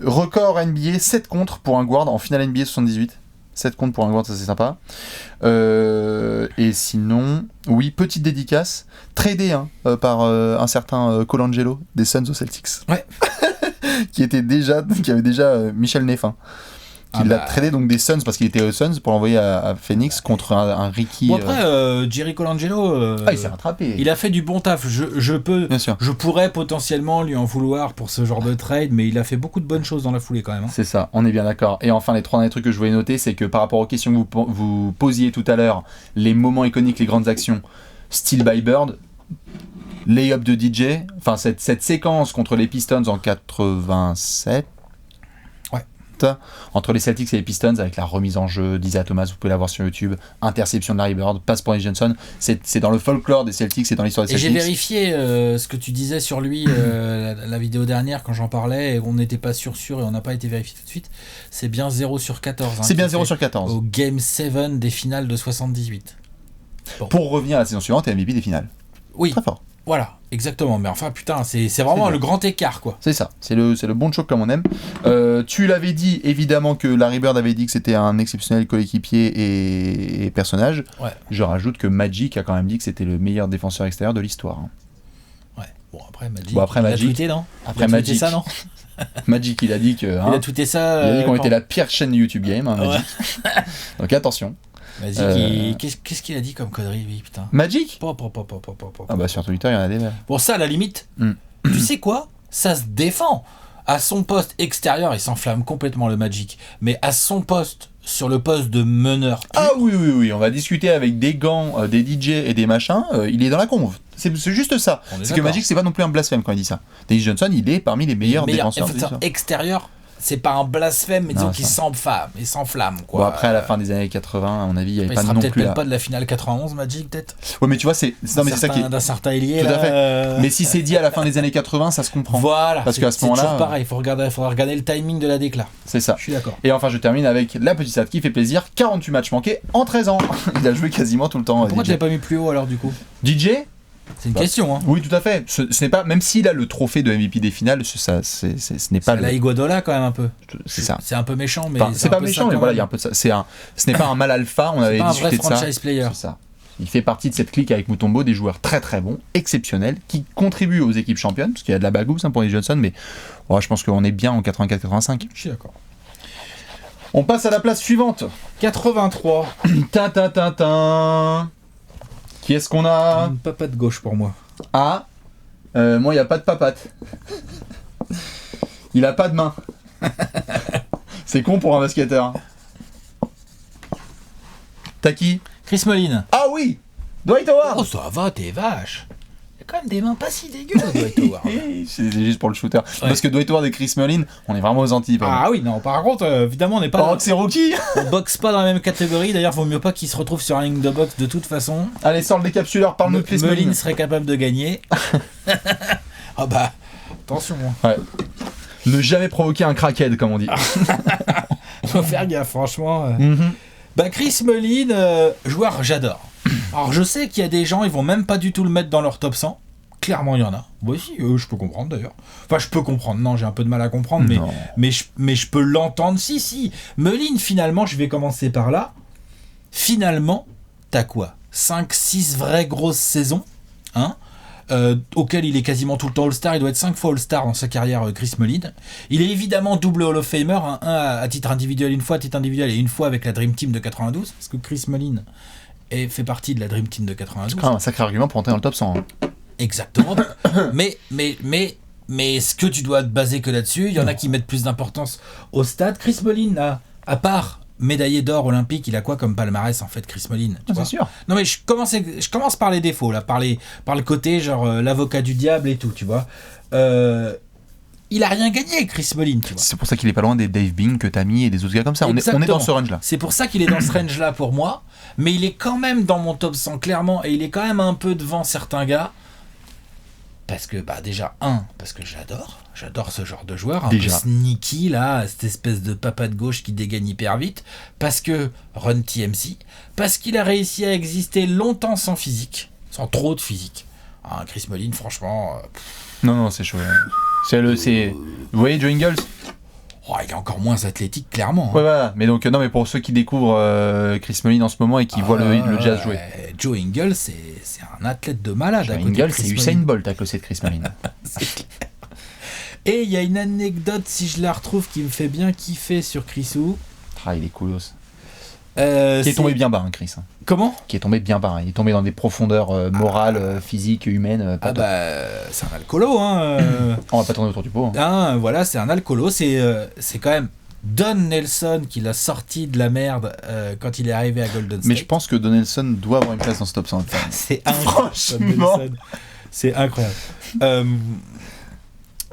Record NBA, 7 contre pour un guard en finale NBA 78. 7 contre pour un guard, ça c'est sympa. Et sinon, oui, petite dédicace, tradé par un certain Colangelo des Suns aux Celtics. Ouais. qui avait déjà Michel Neffin. Qui l'a tradé donc des Suns parce qu'il était aux Suns pour l'envoyer à Phoenix contre un Ricky. Bon après, Jerry Colangelo, il s'est rattrapé. Il a fait du bon taf. Je pourrais potentiellement lui en vouloir pour ce genre de trade, mais il a fait beaucoup de bonnes choses dans la foulée quand même. C'est ça, on est bien d'accord. Et enfin, les 3 derniers trucs que je voulais noter, c'est que par rapport aux questions que vous posiez tout à l'heure, les moments iconiques, les grandes actions, Steal by Bird, lay-up de DJ, enfin cette séquence contre les Pistons en 87. Entre les Celtics et les Pistons avec la remise en jeu d'Isaiah Thomas, vous pouvez la voir sur YouTube, interception de Larry Bird, passe pour Dennis Johnson, c'est dans le folklore des Celtics, c'est dans l'histoire des Celtics. Et j'ai vérifié ce que tu disais sur lui la vidéo dernière quand j'en parlais, et on n'était pas sûr et on n'a pas été vérifié tout de suite, c'est bien 0 sur 14. C'est bien 0 sur 14. Au Game 7 des finales de 78. Bon. Pour revenir à la saison suivante et MVP des finales. Oui. Très fort. Voilà, exactement. Mais enfin, putain, c'est vraiment le grand écart, quoi. C'est ça, c'est le bon choc comme on aime. Tu l'avais dit, évidemment, que Larry Bird avait dit que c'était un exceptionnel coéquipier et personnage. Ouais. Je rajoute que Magic a quand même dit que c'était le meilleur défenseur extérieur de l'histoire. Ouais. Bon, après Magic, il a tweeté, non? Après il a Magic. Ça, non? Magic, il a dit que... il a tweeté ça... il a dit qu'on était la pire chaîne de YouTube Game, Magic. Ouais. Donc attention. Magic, qu'est-ce qu'il a dit comme connerie, lui, putain? Magic? Ah bah sur Twitter, il y en a des verres. Bon, ça, à la limite, tu sais quoi? Ça se défend. À son poste extérieur, il s'enflamme complètement, le Magic. Mais à son poste, sur le poste de meneur... Ah oui, on va discuter avec des gants, des DJ et des machins, il est dans la conve. C'est juste ça. C'est que Magic, c'est pas non plus un blasphème quand il dit ça. Dennis Johnson, il est parmi les meilleurs défenseurs de l'histoire. Extérieur, c'est pas un blasphème, mais disons qu'il s'enflamme, quoi. Bon, après, à la fin des années 80, à mon avis, il n'y avait pas non plus... Il sera peut-être pas de la finale 91, Magic, peut-être. Ouais, mais tu vois, c'est ça qui est... d'un certain ailier, tout à fait. Mais si c'est dit à la fin des années 80, ça se comprend. Voilà. Parce qu'à ce moment-là... C'est toujours pareil, il faudra regarder le timing de la décla. C'est ça. Je suis d'accord. Et enfin, je termine avec la petite stat qui fait plaisir. 48 matchs manqués en 13 ans. Il a joué quasiment tout le temps. Pourquoi tu l'as pas mis plus haut, alors, du coup? DJ? C'est une question, hein. Oui, tout à fait. Ce n'est pas, même s'il a le trophée de MVP des finales, ce n'est pas la Iguodala quand même un peu. C'est ça. C'est un peu méchant, mais c'est pas méchant, mais voilà, il y a un peu de ça. Ce n'est pas un mal alpha. On avait discuté de ça. C'est un vrai franchise player. C'est ça. Il fait partie de cette clique avec Mutombo, des joueurs très très bons, exceptionnels, qui contribuent aux équipes championnes, parce qu'il y a de la bagousse pour les Johnson, mais je pense qu'on est bien en 84-85. Je suis d'accord. On passe à la place suivante. 83. Tintin. Qui est-ce qu'on a? Une papate gauche pour moi. Ah, moi il n'y a pas de papate. Il a pas de main. C'est con pour un basketteur. T'as qui? Chris Mullin. Ah oui, Dwight Howard. Oh, ça va, t'es vache. Il y a quand même des mains pas si dégueu, Dwight Howard. C'est juste pour le shooter. Ouais. Parce que Dwight Howard et Chris Mullin, on est vraiment aux Antilles. Ah oui, non, par contre, évidemment, on n'est pas... c'est Rocky. On boxe pas dans la même catégorie. D'ailleurs, vaut mieux pas qu'il se retrouve sur un ring de boxe de toute façon. Allez, sors le décapsuleur, parle-nous de Chris Mullin. Mullin serait capable de gagner. Ah bah, attention. Ouais. Ne jamais provoquer un crackhead, comme on dit. Faut faire gaffe, franchement. Bah, Chris Mullin, joueur, j'adore. Alors, je sais qu'il y a des gens, ils vont même pas du tout le mettre dans leur top 100. Clairement, il y en a. Moi aussi, je peux comprendre d'ailleurs. Enfin, je peux comprendre. Non, j'ai un peu de mal à comprendre, mais je peux l'entendre. Si. Mullin, finalement, je vais commencer par là. Finalement, t'as quoi? 5-6 vraies grosses saisons. Hein? auquel il est quasiment tout le temps All-Star. Il doit être 5 fois All-Star dans sa carrière, Chris Mullin. Il est évidemment double Hall of Famer, hein, un à titre individuel, une fois à titre individuel et une fois avec la Dream Team de 92, parce que Chris Mullin fait partie de la Dream Team de 92. C'est un sacré argument pour entrer dans le top 100. Hein. Exactement. mais est-ce que tu dois te baser que là-dessus? Il y en a qui mettent plus d'importance au stade. Chris Mullin, à part médaillé d'or olympique, il a quoi comme palmarès en fait, Chris Mullin? C'est sûr. Non mais je commence par les défauts, là, par le côté genre l'avocat du diable et tout, tu vois. Il a rien gagné, Chris Mullin, tu vois. C'est pour ça qu'il est pas loin des Dave Bing que t'as mis et des autres gars comme ça. On est dans ce range-là. C'est pour ça qu'il est dans ce range-là pour moi, mais il est quand même dans mon top 100 clairement, et il est quand même un peu devant certains gars. Parce que, déjà, parce que j'adore ce genre de joueur, un peu sneaky, là, cette espèce de papa de gauche qui dégaine hyper vite, parce que Run TMC, parce qu'il a réussi à exister longtemps sans physique, sans trop de physique. Hein, Chris Mullin, franchement... Non, c'est chaud. Vous voyez Joe Ingles? Il est encore moins athlétique, clairement. Hein. Ouais, voilà. Mais donc, non, mais pour ceux qui découvrent Chris Mullin en ce moment et qui voient le jazz jouer. Joe Ingles, c'est un athlète de malade. Joe Ingles, c'est Usain Bolt à côté de Chris Mullin. C'est clair. Et il y a une anecdote, si je la retrouve, qui me fait bien kiffer sur Chrisou. Il est coolos. Qui est tombé bien bas, hein, Chris. Comment? Qui est tombé bien bas. Il est tombé dans des profondeurs morales, physiques, humaines. C'est un alcoolo. Hein, On va pas tourner autour du pot. Voilà, c'est un alcoolo. C'est quand même Don Nelson qui l'a sorti de la merde quand il est arrivé à Golden State. Mais je pense que Don Nelson doit avoir une place dans ce top 100. C'est incroyable. Franchement. C'est incroyable.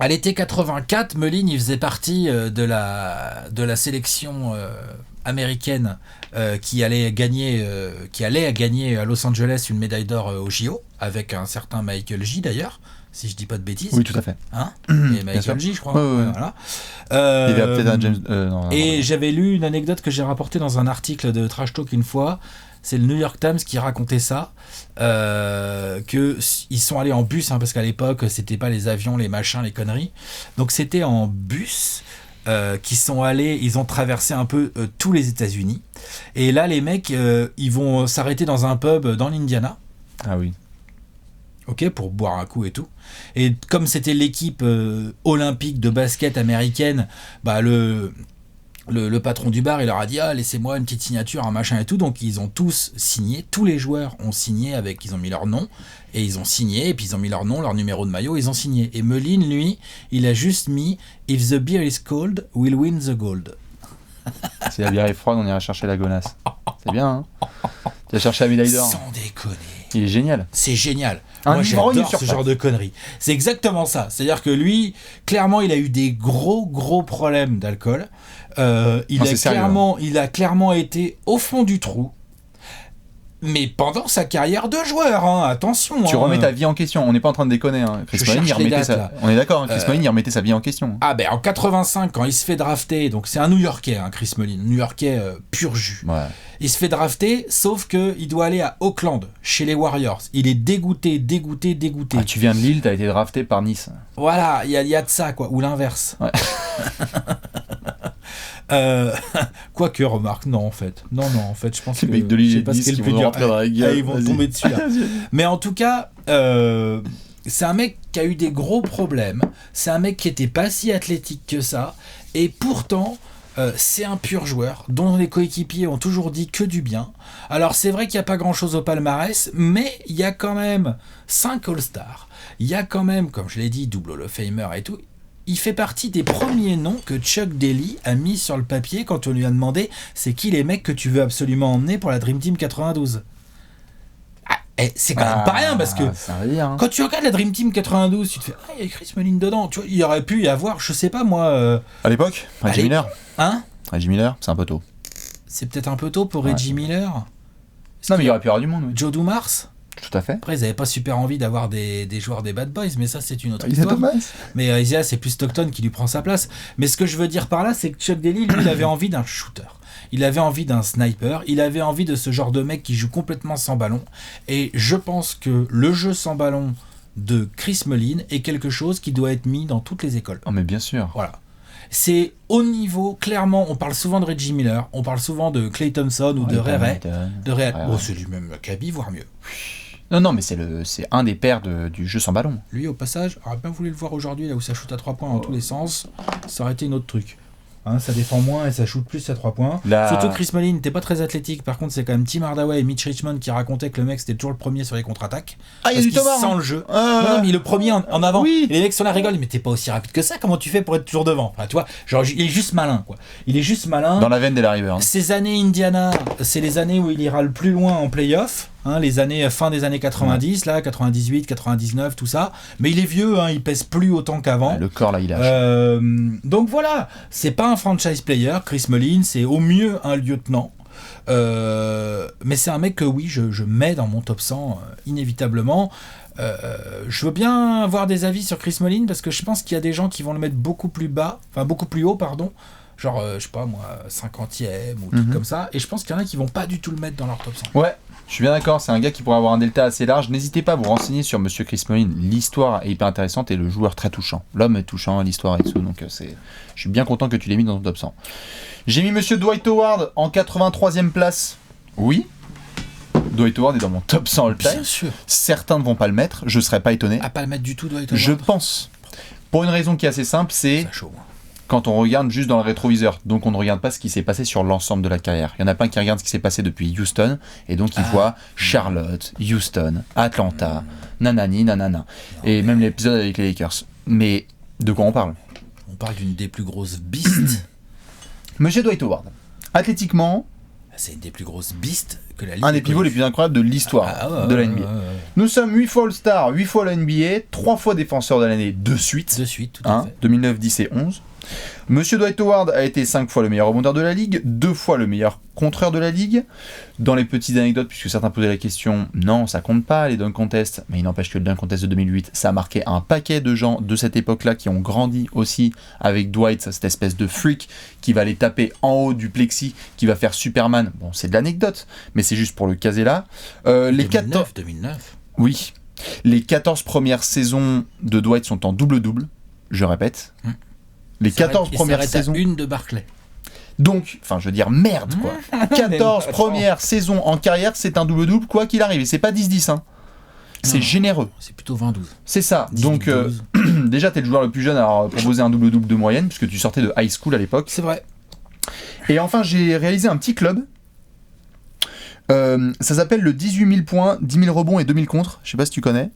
À l'été 84, Mullin, il faisait partie de la sélection américaine qui allait gagner à Los Angeles une médaille d'or au JO, avec un certain Michael J d'ailleurs, si je dis pas de bêtises. Oui, tout à fait. Hein? Et Michael J, je crois. Ouais. Voilà. Il y a peut-être un James... non, j'avais lu une anecdote que j'ai rapportée dans un article de Trash Talk une fois. C'est le New York Times qui racontait ça, que ils sont allés en bus, parce qu'à l'époque c'était pas les avions, les machins, les conneries. Donc c'était en bus qui sont allés, ils ont traversé un peu tous les États-Unis. Et là les mecs, ils vont s'arrêter dans un pub dans l'Indiana. Ah oui. Ok, pour boire un coup et tout. Et comme c'était l'équipe olympique de basket américaine, le patron du bar, il leur a dit laissez-moi une petite signature, un machin et tout. Donc ils ont tous signé, tous les joueurs ont signé ils ont mis leur nom et ils ont signé, et puis ils ont mis leur nom, leur numéro de maillot, ils ont signé. Et Mullin, lui, il a juste mis if the beer is cold, we'll win the gold. Si la bière est froide, on ira chercher la gonasse. C'est bien, hein. Tu as cherché la médaille d'or. Sans déconner. Il est génial. C'est génial. Moi, j'adore ce genre de conneries. C'est exactement ça. C'est-à-dire que lui, clairement, il a eu des gros problèmes d'alcool. Il a clairement été au fond du trou. Mais pendant sa carrière de joueur, attention. Tu remets ta vie en question. On n'est pas en train de déconner. Chris Mullin, il remettait on est d'accord. Chris Mullin, il remettait sa vie en question. En 85, quand il se fait drafter, donc c'est un New-Yorkais, Chris Mullin, New-Yorkais pur jus. Ouais. Il se fait drafter, sauf que il doit aller à Oakland, chez les Warriors. Il est dégoûté. Tu viens de Lille, t'as été drafté par Nice. Voilà, il y a de ça, quoi, ou l'inverse. Ouais. Quoique, remarque, non, en fait, je pense que les mecs de Lille, je sais pas ce qui est le plus dur. Ils vont tomber dessus. Là. Mais en tout cas, c'est un mec qui a eu des gros problèmes. C'est un mec qui était pas si athlétique que ça, et pourtant, c'est un pur joueur dont les coéquipiers ont toujours dit que du bien. Alors c'est vrai qu'il n'y a pas grand chose au palmarès, mais il y a quand même 5 All-Stars. Il y a quand même, comme je l'ai dit, double Hall of Famer et tout. Il fait partie des premiers noms que Chuck Daly a mis sur le papier quand on lui a demandé c'est qui les mecs que tu veux absolument emmener pour la Dream Team 92. C'est quand même pas rien, parce que quand tu regardes la Dream Team 92, tu te fais il y a Chris Mullin dedans. Tu vois, il aurait pu y avoir, je sais pas moi. À l'époque, Reggie Miller. Reggie Miller, c'est un peu tôt. C'est peut-être un peu tôt pour Reggie Miller. Non, mais il aurait pu y avoir du monde. Oui. Joe Dumars. Tout à fait. Après, ils n'avaient pas super envie d'avoir des joueurs des Bad Boys, mais ça, c'est une autre histoire. Mais Isaiah, c'est plus Stockton qui lui prend sa place. Mais ce que je veux dire par là, c'est que Chuck Daly, lui, il avait envie d'un shooter. Il avait envie d'un sniper. Il avait envie de ce genre de mec qui joue complètement sans ballon. Et je pense que le jeu sans ballon de Chris Mullin est quelque chose qui doit être mis dans toutes les écoles. Oh, mais bien sûr. Voilà. C'est haut niveau, clairement. On parle souvent de Reggie Miller, on parle souvent de Klay Thompson ou de Ray Ray. C'est du même acabit, voire mieux. Non, mais c'est un des pères du jeu sans ballon. Lui, au passage, j'aurais bien voulu le voir aujourd'hui, là où ça shoot à 3 points dans tous les sens. Ça aurait été un autre truc. Hein, ça défend moins et ça shoot plus à 3 points. Surtout Chris Mullin, t'es pas très athlétique. Par contre, c'est quand même Tim Hardaway et Mitch Richmond qui racontaient que le mec c'était toujours le premier sur les contre-attaques. Ah, il y a du Thomas sent le jeu. Non, mais le premier en avant. Oui. Et les mecs sont là rigolent, mais t'es pas aussi rapide que ça. Comment tu fais pour être toujours devant? Enfin, tu vois, genre, il est juste malin, quoi. Il est juste malin. Dans la veine des River. Hein. Ces années Indiana, c'est les années où il ira le plus loin en playoff. Hein, les années fin des années 90, là, 98, 99, tout ça. Mais il est vieux, hein, il pèse plus autant qu'avant. Le corps là, il lâche. Donc voilà, c'est pas un franchise player, Chris Mullin, c'est au mieux un lieutenant. Mais c'est un mec que oui, je mets dans mon top 100 inévitablement. Je veux bien avoir des avis sur Chris Mullin parce que je pense qu'il y a des gens qui vont le mettre beaucoup plus haut, pardon. Genre, je sais pas moi, 50e ou truc comme ça. Et je pense qu'il y en a qui vont pas du tout le mettre dans leur top 100. Ouais, je suis bien d'accord, c'est un gars qui pourrait avoir un delta assez large. N'hésitez pas à vous renseigner sur Monsieur Chris Mullin. L'histoire est hyper intéressante et le joueur très touchant. L'homme est touchant, l'histoire est dessous. Donc je suis bien content que tu l'aies mis dans ton top 100. J'ai mis Monsieur Dwight Howard en 83e place. Oui, Dwight Howard est dans mon top 100 all-time. Bien sûr. Certains ne vont pas le mettre, je serais pas étonné. À pas le mettre du tout, Dwight Howard. Je pense. Pour une raison qui est assez simple, c'est... Ça chaud. Quand on regarde juste dans le rétroviseur, donc on ne regarde pas ce qui s'est passé sur l'ensemble de la carrière. Il y en a plein qui regardent ce qui s'est passé depuis Houston, et donc ils voient Charlotte, Houston, Atlanta, nanani, nanana. Et même l'épisode avec les Lakers. Mais de quoi on parle? On parle d'une des plus grosses beasts. Monsieur Dwight Howard, athlétiquement, c'est une des plus grosses beasts que la Ligue. Un des pivots les plus incroyables de l'histoire de la NBA. Nous sommes 8 fois All-Star, 8 fois la NBA, 3 fois défenseur de l'année de suite. Tout à fait. 2009, 10 et 11. Monsieur Dwight Howard a été 5 fois le meilleur rebondeur de la Ligue, 2 fois le meilleur contreur de la Ligue. Dans les petites anecdotes, puisque certains posaient la question, non, ça compte pas les dunk contests, mais il n'empêche que le dunk contest de 2008, ça a marqué un paquet de gens de cette époque-là qui ont grandi aussi avec Dwight, cette espèce de freak qui va les taper en haut du plexi, qui va faire Superman. Bon, c'est de l'anecdote, mais c'est juste pour le caser là. 2009. Oui. Les 14 premières saisons de Dwight sont en double-double, je répète. Les 14 premières saisons. Une de Barclay. Donc, enfin, je veux dire, merde, quoi. 14 premières saisons en carrière, c'est un double-double, quoi qu'il arrive. Et c'est pas 10-10, hein. C'est généreux. C'est plutôt 20-12. C'est ça. Donc, déjà, t'es le joueur le plus jeune à avoir proposé un double-double de moyenne, puisque tu sortais de high school à l'époque. C'est vrai. Et enfin, j'ai réalisé un petit club. Ça s'appelle le 18 000 points, 10 000 rebonds et 2000 contres. Je sais pas si tu connais.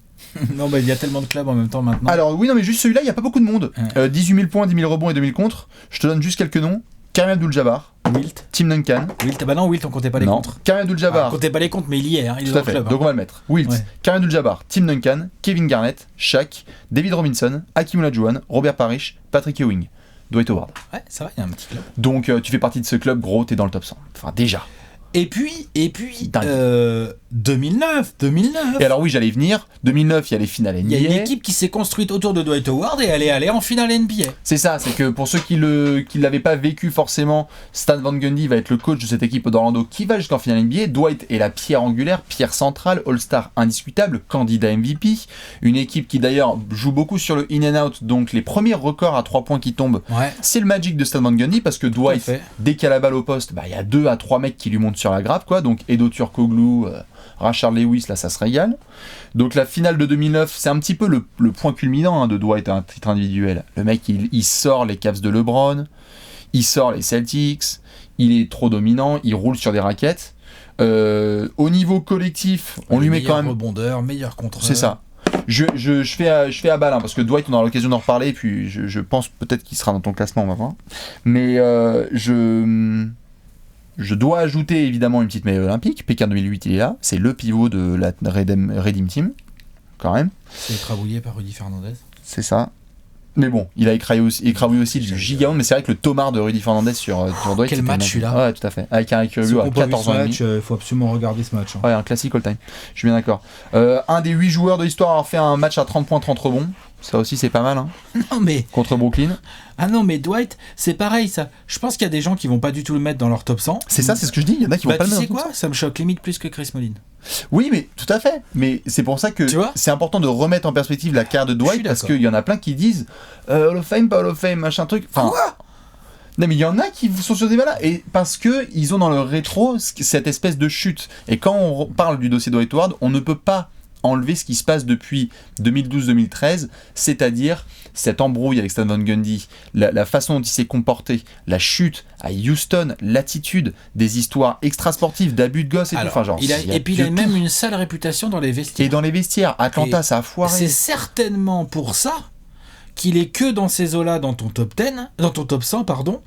Non, bah il y a tellement de clubs en même temps maintenant. Alors oui, non, mais juste celui-là, il n'y a pas beaucoup de monde. 18 000 points, 10 000 rebonds et 2000 contres. Je te donne juste quelques noms. Kareem Abdul-Jabbar. Wilt. Tim Duncan. Wilt, bah non, Wilt, on comptait pas les contres. Kareem Abdul-Jabbar. On comptait pas les contres, mais il y est. Hein, il Tout est à fait. club, Donc on va le mettre. Wilt, Kareem Abdul-Jabbar, Tim Duncan, Kevin Garnett, Shaq, David Robinson, Hakeem Olajuwon, Robert Parrish, Patrick Ewing, Dwight Howard. Ouais, ça va, il y a un petit club. Donc tu fais partie de ce club, gros, t'es dans le top 100. Enfin, déjà. Et puis 2009. Et alors oui, j'allais y venir. 2009, il y a les finales NBA. Il y a une équipe qui s'est construite autour de Dwight Howard et elle est allée en finale NBA. C'est ça, c'est que pour ceux qui l'avaient pas vécu forcément, Stan Van Gundy va être le coach de cette équipe d'Orlando qui va jusqu'en finale NBA. Dwight est la pierre angulaire, pierre centrale, All-Star indiscutable, candidat MVP. Une équipe qui d'ailleurs joue beaucoup sur le in and out, donc les premiers records à 3 points qui tombent, c'est le magic de Stan Van Gundy parce que Dwight, dès qu'il y a la balle au poste, il y a 2 à 3 mecs qui lui montent sur la grappe, quoi. Donc Edo Turkoglu, Rashard Lewis, là ça se régale. Donc la finale de 2009, c'est un petit peu le point culminant de Dwight à un titre individuel. Le mec, il sort les Cavs de LeBron, il sort les Celtics, il est trop dominant, il roule sur des raquettes. Au niveau collectif, on lui met quand même... Meilleur rebondeur, meilleur contreur. C'est ça. Je fais à balle, hein, parce que Dwight, on aura l'occasion d'en reparler, et puis je pense peut-être qu'il sera dans ton classement, on va voir. Mais je dois ajouter évidemment une petite médaille olympique. Pékin 2008, il est là. C'est le pivot de la Redeem Team, quand même. C'est écrabouillé par Rudy Fernandez. C'est ça. Mais bon, il a écrabouillé aussi du gigaon, mais c'est vrai que le tomard de Rudy Fernandez sur Dwight. Quel match celui-là. Ouais, tout à fait. Avec un Curry à 14 ans et demi. Il faut absolument regarder ce match. Ouais, un classique all-time. Je suis bien d'accord. Un des 8 joueurs de l'histoire à avoir fait un match à 30 points, 30 rebonds. Ça aussi, c'est pas mal, hein. Non, mais... Contre Brooklyn. Ah non, mais Dwight, c'est pareil, ça. Je pense qu'il y a des gens qui vont pas du tout le mettre dans leur top 100. C'est ça, c'est ce que je dis. Il y en a qui vont pas le mettre. Tu sais quoi ? Ça me choque limite plus que Chris Mullin. Oui, mais tout à fait. Mais c'est pour ça que c'est important de remettre en perspective la carrière de Dwight, parce qu'il y en a plein qui disent Hall of Fame, pas Hall of Fame, machin truc. Enfin, quoi ? Non, mais il y en a qui sont sur des débats-là, et parce qu'ils ont dans leur rétro cette espèce de chute. Et quand on parle du dossier Dwight Howard, on ne peut pas enlever ce qui se passe depuis 2012-2013, c'est-à-dire cette embrouille avec Stan Van Gundy, la façon dont il s'est comporté, la chute à Houston, l'attitude, des histoires extrasportives, d'abus de gosses et tout. Enfin, genre, il a même une sale réputation dans les vestiaires. Et dans les vestiaires, Atlanta, ça a foiré. C'est certainement pour ça qu'il est que dans ces eaux-là dans ton top 100, pardon,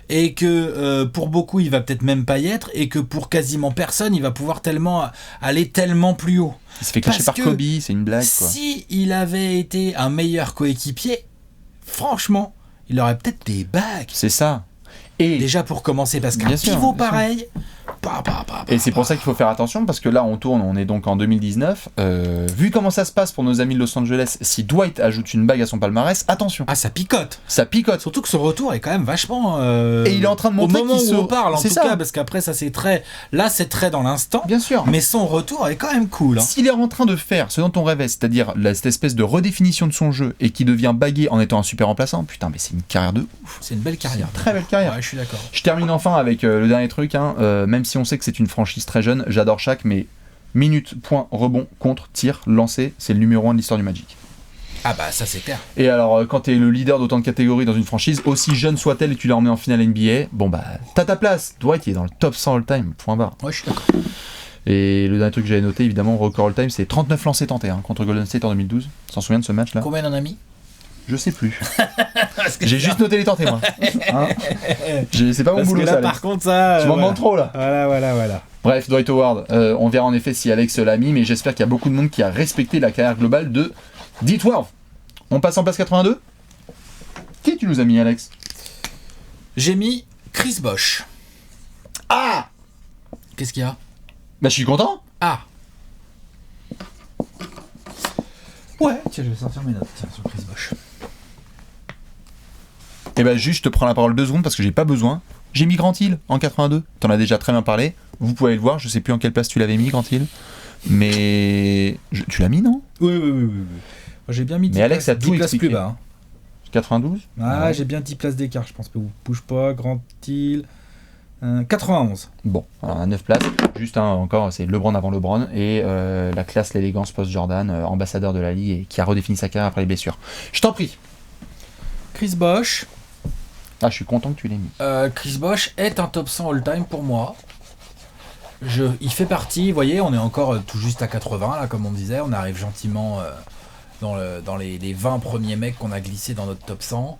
et que pour beaucoup il va peut-être même pas y être, et que pour quasiment personne il va pouvoir aller tellement plus haut. Il se fait clasher par Kobe, c'est une blague, quoi. Si il avait été un meilleur coéquipier, franchement, il aurait peut-être des bagues. C'est ça. Et déjà pour commencer, parce qu'un pivot pareil. Et c'est pour ça qu'il faut faire attention, parce que là on est donc en 2019. Vu comment ça se passe pour nos amis de Los Angeles, si Dwight ajoute une bague à son palmarès, attention. Ah, ça picote. Ça picote. Surtout que son retour est quand même vachement. Et il est en train de montrer au moment qu'il où on parle, en c'est tout ça. cas, parce qu'après ça c'est très. Là c'est très dans l'instant. Bien sûr. Mais son retour est quand même cool. Hein. S'il est en train de faire ce dont on rêvait, c'est-à-dire cette espèce de redéfinition de son jeu et qui devient bagué en étant un super remplaçant, putain, mais c'est une carrière de ouf. C'est une belle carrière. Très belle carrière. Ouais, je suis d'accord. Je termine enfin avec le dernier truc, même si on sait que c'est une franchise très jeune, j'adore Shaq, mais minute, point, rebond, contre, tir, lancer, c'est le numéro 1 de l'histoire du Magic. Ah bah ça c'est clair. Et alors quand t'es le leader d'autant de catégories dans une franchise, aussi jeune soit-elle et que tu l'as emmené en finale NBA, bon bah t'as ta place. Dwight il est dans le top 100 all-time, point barre. Ouais, je suis d'accord. Et le dernier truc que j'avais noté, évidemment, record all-time, c'est 39 lancers tentés contre Golden State en 2012. T'en souviens de ce match là? Combien d'en a mis? Je sais plus. J'ai juste noté les tentés, moi. C'est pas mon boulot, là, ça. Par contre, ça. Je m'en demande trop, là. Voilà. Bref, Dwight Howard, on verra en effet si Alex l'a mis, mais j'espère qu'il y a beaucoup de monde qui a respecté la carrière globale de D12. On passe en place 82. Qui tu nous as mis, Alex? J'ai mis Chris Bosh. Ah! Qu'est-ce qu'il y a? Bah, je suis content. Ah! Ouais, tiens, je vais sortir mes notes sur Chris Bosh. Et bah, juste, je te prends la parole 2 secondes parce que j'ai pas besoin. J'ai mis Grant Hill en 82. T'en as déjà très bien parlé. Vous pouvez aller le voir. Je sais plus en quelle place tu l'avais mis, Grant Hill. Mais. Tu l'as mis, non? Oui. Moi, j'ai bien mis 10 mais Alex places, a tout 10 places expliqué. plus bas. Hein. 92? Ah, ouais. J'ai bien 10 places d'écart, je pense. Bouge pas, Grant Hill. 91. Bon, alors à 9 places. Juste encore, c'est LeBron avant LeBron. Et la classe, l'élégance post-Jordan, ambassadeur de la Ligue et qui a redéfini sa carrière après les blessures. Je t'en prie. Chris Bosh. Ah, je suis content que tu l'aies mis. Chris Bosh est un top 100 all-time pour moi. Il fait partie, vous voyez, on est encore tout juste à 80, là, comme on disait. On arrive gentiment dans les 20 premiers mecs qu'on a glissés dans notre top 100.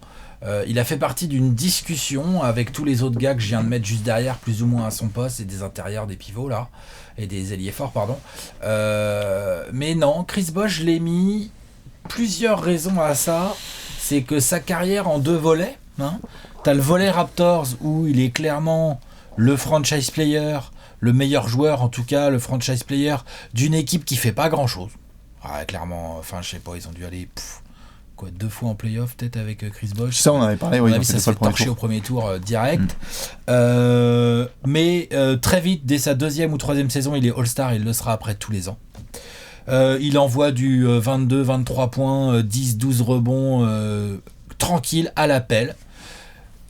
Il a fait partie d'une discussion avec tous les autres gars que je viens de mettre juste derrière, plus ou moins à son poste, et des intérieurs, des pivots, là, et des ailiers forts, pardon. Mais non, Chris Bosh, je l'ai mis. Plusieurs raisons à ça. C'est que sa carrière en 2 volets, hein. T'as le volet Raptors où il est clairement le franchise player, le meilleur joueur en tout cas, le franchise player d'une équipe qui fait pas grand chose. Ah, clairement, enfin je sais pas, ils ont dû aller 2 fois en playoff peut-être avec Chris Bosh. Ça on en avait parlé, oui. Ça s'est torché au premier tour direct. Mais très vite, dès sa 2e ou 3e saison, il est All-Star, il le sera après tous les ans. Il envoie du 22, 23 points, 10, 12 rebonds, tranquille, à l'appel.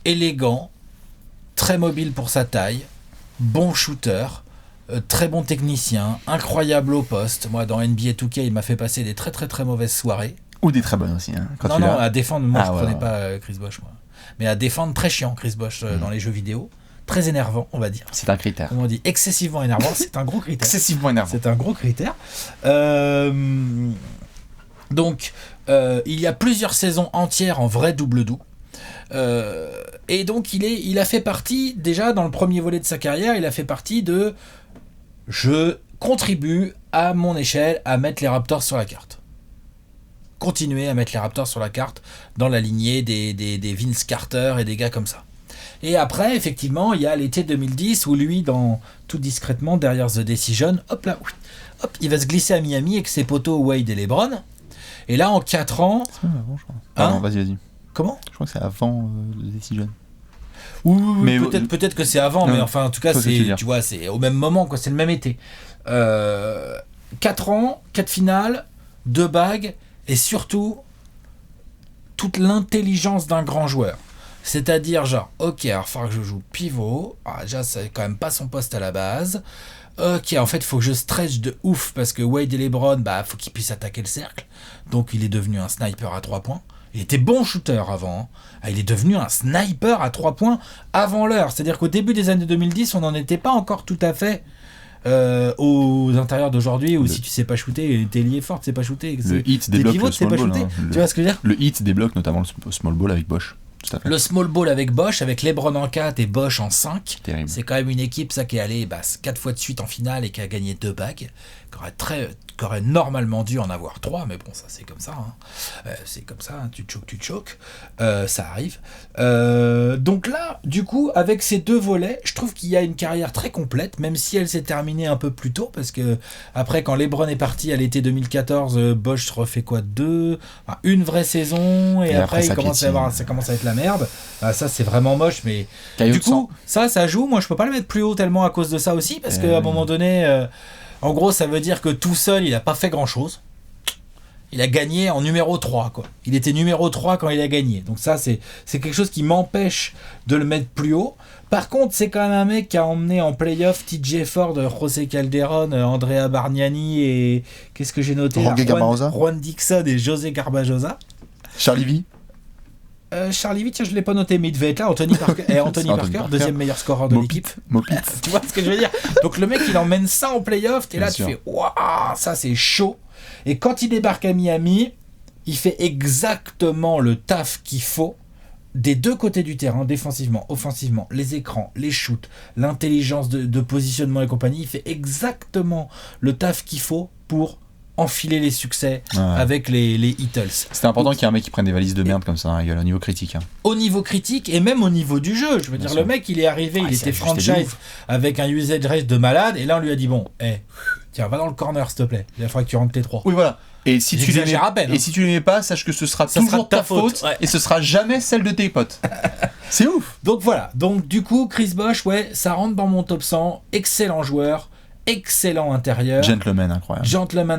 Élégant, très mobile pour sa taille, bon shooter, très bon technicien, incroyable au poste. Moi, dans NBA 2K, il m'a fait passer des très très très mauvaises soirées. Ou des très bonnes aussi. Non, à défendre, moi je prenais pas Chris Bosh. Moi. Mais à défendre, très chiant Chris Bosh dans les jeux vidéo. Très énervant, on va dire. C'est un critère. Comme on dit, excessivement énervant, c'est un gros critère. Excessivement énervant. C'est un gros critère. Donc, il y a plusieurs saisons entières en vrai double-double. Et donc il a fait partie, déjà dans le premier volet de sa carrière, il a fait partie de je contribue à mon échelle à mettre les Raptors sur la carte. Continuer à mettre les Raptors sur la carte dans la lignée des Vince Carter et des gars comme ça. Et après, effectivement, il y a l'été 2010 où lui, tout discrètement, derrière The Decision, hop, il va se glisser à Miami avec ses potos Wade et LeBron. Et là, en 4 ans... C'est avant, je crois. Ah non, vas-y. Comment ? Je crois que c'est avant The Decision. Oui, mais peut-être que c'est avant, mais enfin, en tout cas, tu vois, c'est au même moment, quoi, c'est le même été. 4 ans, 4 finales, 2 bagues, et surtout, toute l'intelligence d'un grand joueur. C'est-à-dire, genre, ok, alors il va falloir que je joue pivot. Alors, déjà, c'est quand même pas son poste à la base. ok, en fait, faut que je stretch de ouf parce que Wade et LeBron, bah, faut qu'ils puissent attaquer le cercle. Donc, il est devenu un sniper à 3 points. Il était bon shooter avant. Hein. Ah, il est devenu un sniper à 3 points avant l'heure. C'est-à-dire qu'au début des années 2010, on n'en était pas encore tout à fait aux intérieurs d'aujourd'hui où si tu sais pas shooter, t'es lié fort, tu sais pas shooter. Le hit débloque le small ball. Hein. Tu vois ce que je veux dire? Le hit débloque notamment le small ball avec Bosch. Le small ball avec Bosch, avec LeBron en 4 et Bosch en 5. Terrible. C'est quand même une équipe ça qui est allée 4 fois de suite en finale et qui a gagné 2 bagues. Qui aurait normalement dû en avoir 3, mais bon, ça c'est comme ça. Hein. C'est comme ça, hein. Tu te choques. Ça arrive. Donc là, du coup, avec ces 2 volets, je trouve qu'il y a une carrière très complète, même si elle s'est terminée un peu plus tôt, parce que après, quand LeBron est parti à l'été 2014, Bosch refait quoi une vraie saison, et après ça commence à être la merde. Ça, c'est vraiment moche, mais Caillou du coup, ça joue. Moi, je peux pas le mettre plus haut tellement à cause de ça aussi, parce qu'à un moment donné... en gros, ça veut dire que tout seul, il n'a pas fait grand-chose. Il a gagné en numéro 3, quoi. Il était numéro 3 quand il a gagné. Donc ça, c'est quelque chose qui m'empêche de le mettre plus haut. Par contre, c'est quand même un mec qui a emmené en play-off TJ Ford, José Calderon, Andrea Bargnani et... Qu'est-ce que j'ai noté Juan Dixon et José Garbajosa. Charlie V. Charlie V, tiens, je ne l'ai pas noté, mais il devait être là. Anthony Parker, deuxième meilleur scoreur de l'équipe. Tu vois ce que je veux dire? Donc le mec, il emmène ça en play-off, t'es là, tu fais waouh, ça c'est chaud. Et quand il débarque à Miami, il fait exactement le taf qu'il faut des 2 côtés du terrain, défensivement, offensivement, les écrans, les shoots, l'intelligence de positionnement et compagnie. Il fait exactement le taf qu'il faut pour enfiler les succès avec les Eagles. C'était important qu'il y ait un mec qui prenne des valises de merde comme ça, hein, au niveau critique. Hein. Au niveau critique et même au niveau du jeu. Je veux dire, le mec, il est arrivé, il était franchise avec un usage rate de malade, et là, on lui a dit bon, tiens, va dans le corner, s'il te plaît. Il va falloir que tu rentres tes 3. Oui, voilà. Et si tu les mets pas, sache que ce sera toujours ta faute et ce sera jamais celle de tes potes. C'est ouf. Donc voilà. Donc du coup, Chris Bosh, ça rentre dans mon top 100. Excellent joueur. Excellent intérieur. Gentleman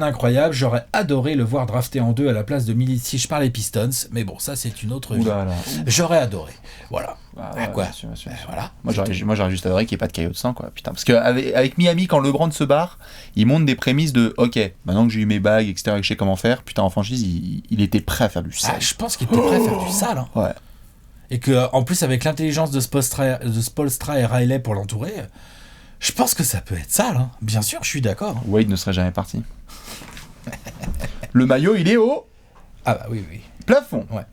incroyable. J'aurais adoré le voir drafté en 2 à la place de si je parle des Pistons. Mais bon, ça, c'est une autre vie. J'aurais adoré. Voilà. Quoi voilà. Moi, j'aurais juste adoré qu'il n'y ait pas de caillot de sang, quoi. Putain. Parce qu'avec Miami, quand LeBron se barre, il monte des prémices de OK, maintenant que j'ai eu mes bagues, etc., que je sais comment faire, putain, en franchise, il était prêt à faire du sale. Je pense qu'il était prêt à faire du sale. Hein. Ouais. Et qu'en plus, avec l'intelligence de Spoelstra et Riley pour l'entourer. Je pense que ça peut être sale, hein. Bien sûr, je suis d'accord. Wade ne serait jamais parti. Le maillot, il est haut. Ah bah oui. Plafond. Ouais.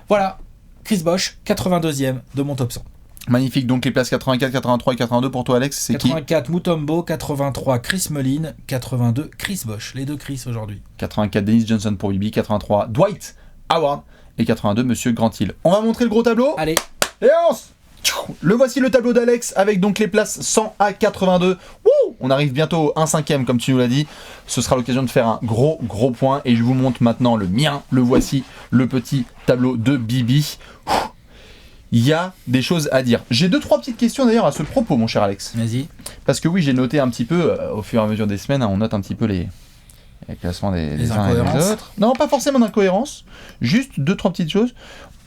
Voilà, Chris Bosh, 82e de mon top 100. Magnifique, donc les places 84, 83 et 82 pour toi, Alex, c'est 84 Mutombo, 83 Chris Mullin, 82 Chris Bosh, les 2 Chris aujourd'hui. 84 Dennis Johnson pour Bibi, 83 Dwight Howard et 82 Monsieur Grant Hill. On va montrer le gros tableau. Allez. Et le voici le tableau d'Alex avec donc les places 100 à 82. On arrive bientôt au 1/5 comme tu nous l'as dit. Ce sera l'occasion de faire un gros point et je vous montre maintenant le mien. Le voici, le petit tableau de Bibi. Il y a des choses à dire. J'ai 2-3 petites questions d'ailleurs à ce propos, mon cher Alex. Vas-y. Parce que oui, j'ai noté un petit peu, au fur et à mesure des semaines, on note un petit peu les classements des uns et des autres. Non, pas forcément d'incohérence. Juste 2-3 petites choses.